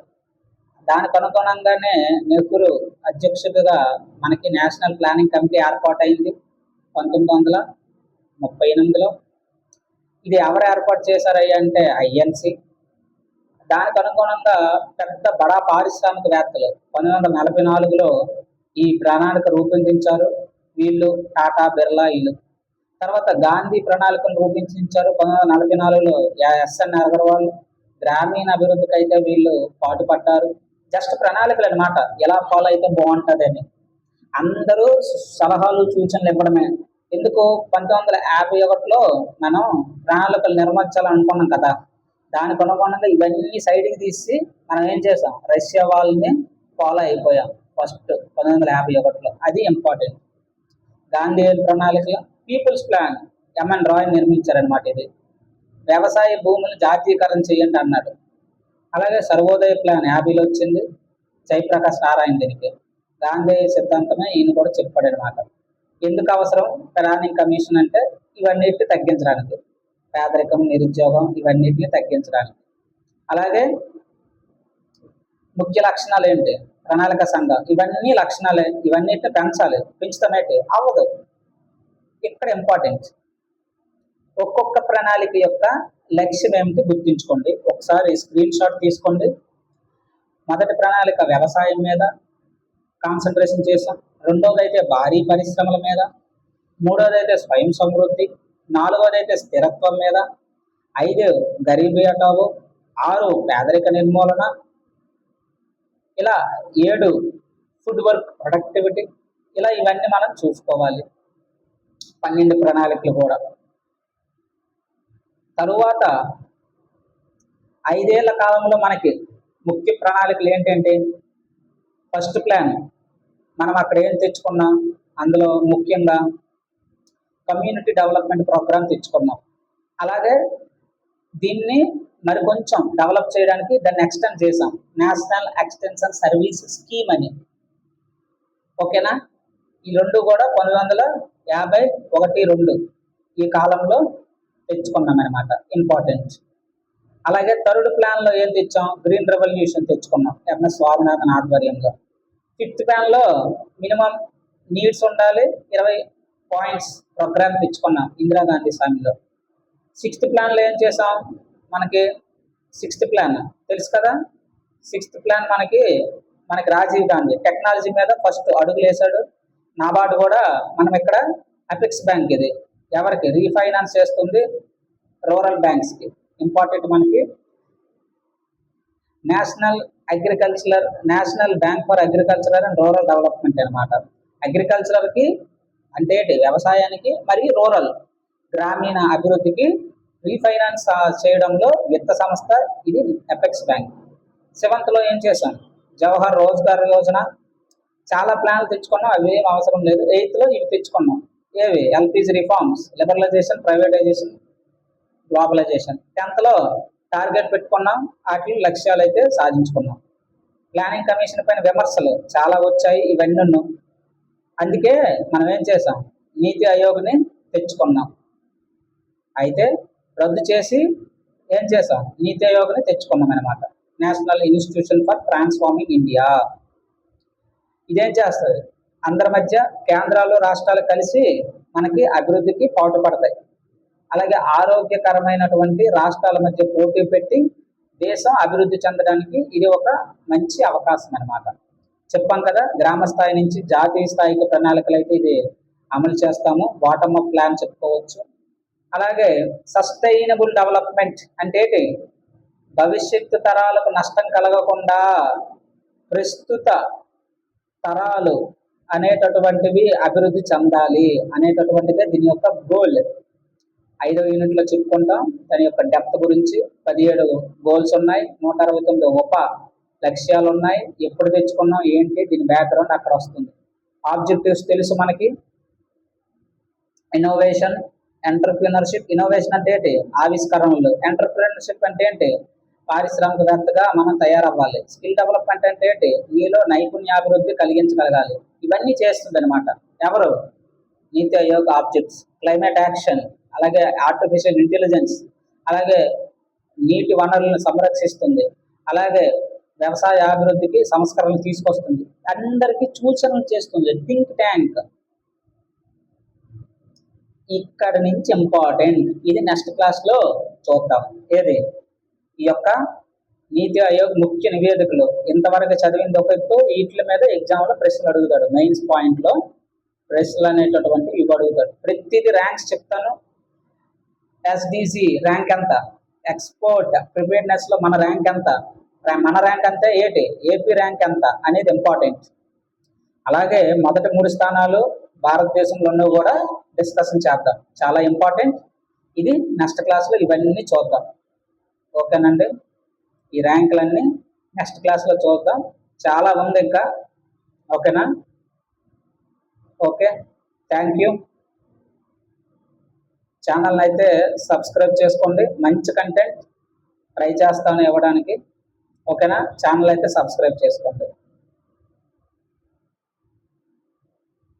దానికి అనుగుణంగానే నెహ్రూ అధ్యక్షుడిగా మనకి నేషనల్ ప్లానింగ్ కమిటీ ఏర్పాటైంది 1938లో. ఇది ఎవరు ఏర్పాటు చేశారయ్యా అంటే ఐఎన్సి. దానికి అనుగుణంగా పెద్ద బడా పారిశ్రామికవేత్తలు 1944లో ఈ ప్రణాళిక రూపొందించారు. వీళ్ళు టాటా, బిర్లా వీళ్ళు. తర్వాత గాంధీ ప్రణాళికను రూపొందించారు 1944లో ఎస్ఎన్ అగర్వాల్. గ్రామీణ అభివృద్ధికి అయితే వీళ్ళు పాటుపడ్డారు. జస్ట్ ప్రణాళికలు అనమాట, ఎలా ఫాలో అయితే బాగుంటుందని. అందరూ సలహాలు సూచనలు ఇవ్వడమే. ఎందుకు, 1951లో మనం ప్రణాళికలు నిర్మించాలనుకున్నాం కదా, దానికి అనుగుణంగా ఇవన్నీ సైడ్కి తీసి మనం ఏం చేసాం, రష్యా వాళ్ళని ఫాలో అయిపోయాం ఫస్ట్ 1951లో. అది ఇంపార్టెంట్. గాంధీ ప్రణాళికలో పీపుల్స్ ప్లాన్ ఎంఎన్ రాయ్ నిర్మించారనమాట. ఇది వ్యవసాయ భూములు జాతీయకరణ చేయండి అన్నాడు. అలాగే సర్వోదయ ప్లాన్ 50లో వచ్చింది, జయప్రకాష్ నారాయణ. దీనికి గాంధీ సిద్ధాంతమే ఈయన కూడా చెప్పాడు అనమాట. ఎందుకు అవసరం ప్లానింగ్ కమిషన్ అంటే ఇవన్నిటిని తగ్గించడానికి, పేదరికం, నిరుద్యోగం ఇవన్నిటిని తగ్గించడానికి. అలాగే ముఖ్య లక్షణాలు ఏంటి, ప్రణాళిక సంఘం ఇవన్నీ లక్షణాలే, ఇవన్నిటిని పెంచాలి. పెంచుతామేంటి, అవ్వదు. ఇక్కడ ఇంపార్టెంట్, ఒక్కొక్క ప్రణాళిక యొక్క లక్ష్యం ఏమిటి గుర్తుంచుకోండి. ఒకసారి స్క్రీన్ షాట్ తీసుకోండి. మొదటి ప్రణాళిక వ్యవసాయం మీద కాన్సన్ట్రేషన్ చేసాం. రెండోది అయితే భారీ పరిశ్రమల మీద. మూడోది అయితే స్వయం సమృద్ధి. నాలుగోది అయితే స్థిరత్వం మీద. 5 గరీబీ హఠావో. 6 పేదరిక నిర్మూలన. ఇలా 7 ఫుడ్ వర్క్ ప్రొడక్టివిటీ. ఇలా ఇవన్నీ మనం చూసుకోవాలి. 12 ప్రణాళికలు కూడా. తరువాత 5 ఏళ్ల కాలంలో మనకి ముఖ్య ప్రణాళికలు ఏంటంటే, ఫస్ట్ ప్లాన్ మనం అక్కడ ఏం తెచ్చుకున్నాం, అందులో ముఖ్యంగా కమ్యూనిటీ డెవలప్మెంట్ ప్రోగ్రామ్ తెచ్చుకున్నాం. అలాగే దీన్ని మరి కొంచెం డెవలప్ చేయడానికి దాన్ని ఎక్స్టెండ్ చేసాం, నేషనల్ ఎక్స్టెన్షన్ సర్వీస్ స్కీమ్ అని. ఓకేనా, ఈ రెండు కూడా 1951-2 ఈ కాలంలో తెచ్చుకున్నాం అనమాట, ఇంపార్టెంట్. అలాగే థర్డ్ ప్లాన్లో ఏం తెచ్చాం, గ్రీన్ రెవల్యూషన్ తెచ్చుకున్నాం ఎంఎస్ స్వామినాథన్ ఆధ్వర్యంలో. ఫిఫ్త్ ప్లాన్లో మినిమం నీడ్స్ ఉండాలి, 20 పాయింట్స్ ప్రోగ్రామ్ తెచ్చుకున్నాం ఇందిరాగాంధీ సమయంలో. 6th ప్లాన్లో ఏం చేసాం, మనకి 6th ప్లాన్ తెలుసు కదా. 6th ప్లాన్ మనకి రాజీవ్ గాంధీ టెక్నాలజీ మీద ఫస్ట్ అడుగులు వేశాడు. నాబార్డు కూడా మనం ఇక్కడ అపెక్స్ బ్యాంక్ ఇది ఎవరికి రీఫైనాన్స్ చేస్తుంది, రూరల్ బ్యాంక్స్కి. ఇంపార్టెంట్ మనకి national bank for agricultural and rural development అనమాట. అగ్రికల్చరల్కి అంటే ఏంటి, వ్యవసాయానికి మరియు రూరల్ గ్రామీణ అభివృద్ధికి రీఫైనాన్స్ చేయడంలో విత్త సంస్థ ఇది అపెక్స్ బ్యాంక్. 7th ఏం చేశాం, జవహర్ రోజ్గార్ యోజన, చాలా ప్లాన్లు తెచ్చుకున్నాం, అవి ఏం అవసరం లేదు. 8th ఇవి తెచ్చుకున్నాం, ఏవి LPG reforms, liberalization, privatization, globalization. 10th target పెట్టుకున్నాం, వాటి లక్ష్యాలు అయితే సాధించుకున్నాం. ప్లానింగ్ కమిషన్ పైన విమర్శలు చాలా వచ్చాయి, ఇవన్నీ అందుకే మనం ఏం చేసాం, నీతి ఆయోగ్ని తెచ్చుకున్నాం. అయితే రద్దు చేసి ఏం చేసాం, నీతి ఆయోగ్ని తెచ్చుకున్నాం అనమాట. National institution for transforming India. ఇదేం చేస్తుంది, అందరి మధ్య కేంద్రాలు రాష్ట్రాలు కలిసి మనకి అభివృద్ధికి పాటుపడతాయి. అలాగే ఆరోగ్యకరమైనటువంటి రాష్ట్రాల మధ్య పోటీ పెట్టి దేశం అభివృద్ధి చెందడానికి ఇది ఒక మంచి అవకాశం అనమాట. చెప్పాం కదా, గ్రామ స్థాయి నుంచి జాతీయ స్థాయికి ప్రణాళికలు అయితే ఇది అమలు చేస్తాము. బాటమ్ అప్ ప్లాన్ చెప్పుకోవచ్చు. అలాగే సస్టైనబుల్ డెవలప్మెంట్ అంటే ఏంటి, భవిష్యత్తు తరాలకు నష్టం కలగకుండా ప్రస్తుత తరాలు అనేటటువంటివి అభివృద్ధి చెందాలి అనేటటువంటిదే దీని యొక్క గోల్. 5వ యూనిట్లో చెప్పుకుంటాం దాని యొక్క డెప్త్ గురించి. 17 గోల్స్ ఉన్నాయి, 169 ఉప లక్ష్యాలు ఉన్నాయి. ఎప్పుడు తెచ్చుకున్నాం ఏంటి, దీని బ్యాక్గ్రౌండ్ అక్కడ వస్తుంది. ఆబ్జెక్టివ్స్ తెలుసు మనకి, ఇన్నోవేషన్, ఎంటర్ప్రినర్షిప్. ఇన్నోవేషన్ అంటే ఏంటి, ఆవిష్కరణలు. ఎంటర్ప్రినర్షిప్ అంటే ఏంటి, పారిశ్రామికవేత్తగా మనం తయారవ్వాలి. స్కిల్ డెవలప్మెంట్ అంటే ఏంటి, మీలో నైపుణ్యాభివృద్ధి కలిగించగలగాలి. ఇవన్నీ చేస్తుంది అనమాట ఎవరు, నీతి ఆయోగ్ ఆబ్జెక్ట్స్. క్లైమేట్ యాక్షన్, అలాగే ఆర్టిఫిషియల్ ఇంటెలిజెన్స్, అలాగే నీటి వనరులను సంరక్షిస్తుంది, అలాగే వ్యవసాయ అభివృద్ధికి సంస్కరణలు తీసుకొస్తుంది, అందరికీ సూచనలు చేస్తుంది. థింక్ ట్యాంక్ ఇక్కడ నుంచి ఇంపార్టెంట్, ఇది నెక్స్ట్ క్లాస్లో చూద్దాం. ఏది ఈ యొక్క నీతి ఆయోగ్ ముఖ్య నివేదికలు. ఇంతవరకు చదివింది ఒక ఎత్తు, వీటి మీద ఎగ్జామ్లో ప్రశ్నలు అడుగుతాడు. మెయిన్స్ పాయింట్లో ప్రశ్నలు అనేటటువంటి ఇవి అడుగుతాడు. ప్రతిదీ ర్యాంక్స్ చెప్తాను. ఎస్డిసి ర్యాంక్ ఎంత, ఎక్స్పోర్ట్ ప్రిపేర్నెస్లో మన ర్యాంక్ ఎంత, మన ర్యాంక్ అంతే ఏంటి, ఏపీ ర్యాంక్ ఎంత అనేది ఇంపార్టెంట్. అలాగే మొదటి 3 స్థానాలు భారతదేశంలో కూడా డిస్కషన్ చేద్దాం, చాలా ఇంపార్టెంట్. ఇది నెక్స్ట్ క్లాస్లో ఇవన్నీ చూద్దాం. ఓకేనండి, ఈ ర్యాంకులన్నీ నెక్స్ట్ క్లాస్లో చూద్దాం. చాలా ఉంది ఇంకా. ఓకేనా, ఓకే, థ్యాంక్ యూ. ఛానల్ని అయితే సబ్స్క్రైబ్ చేసుకోండి, మంచి కంటెంట్ ట్రై చేస్తాను ఇవ్వడానికి. ఓకేనా, ఛానల్ అయితే సబ్స్క్రైబ్ చేసుకోండి.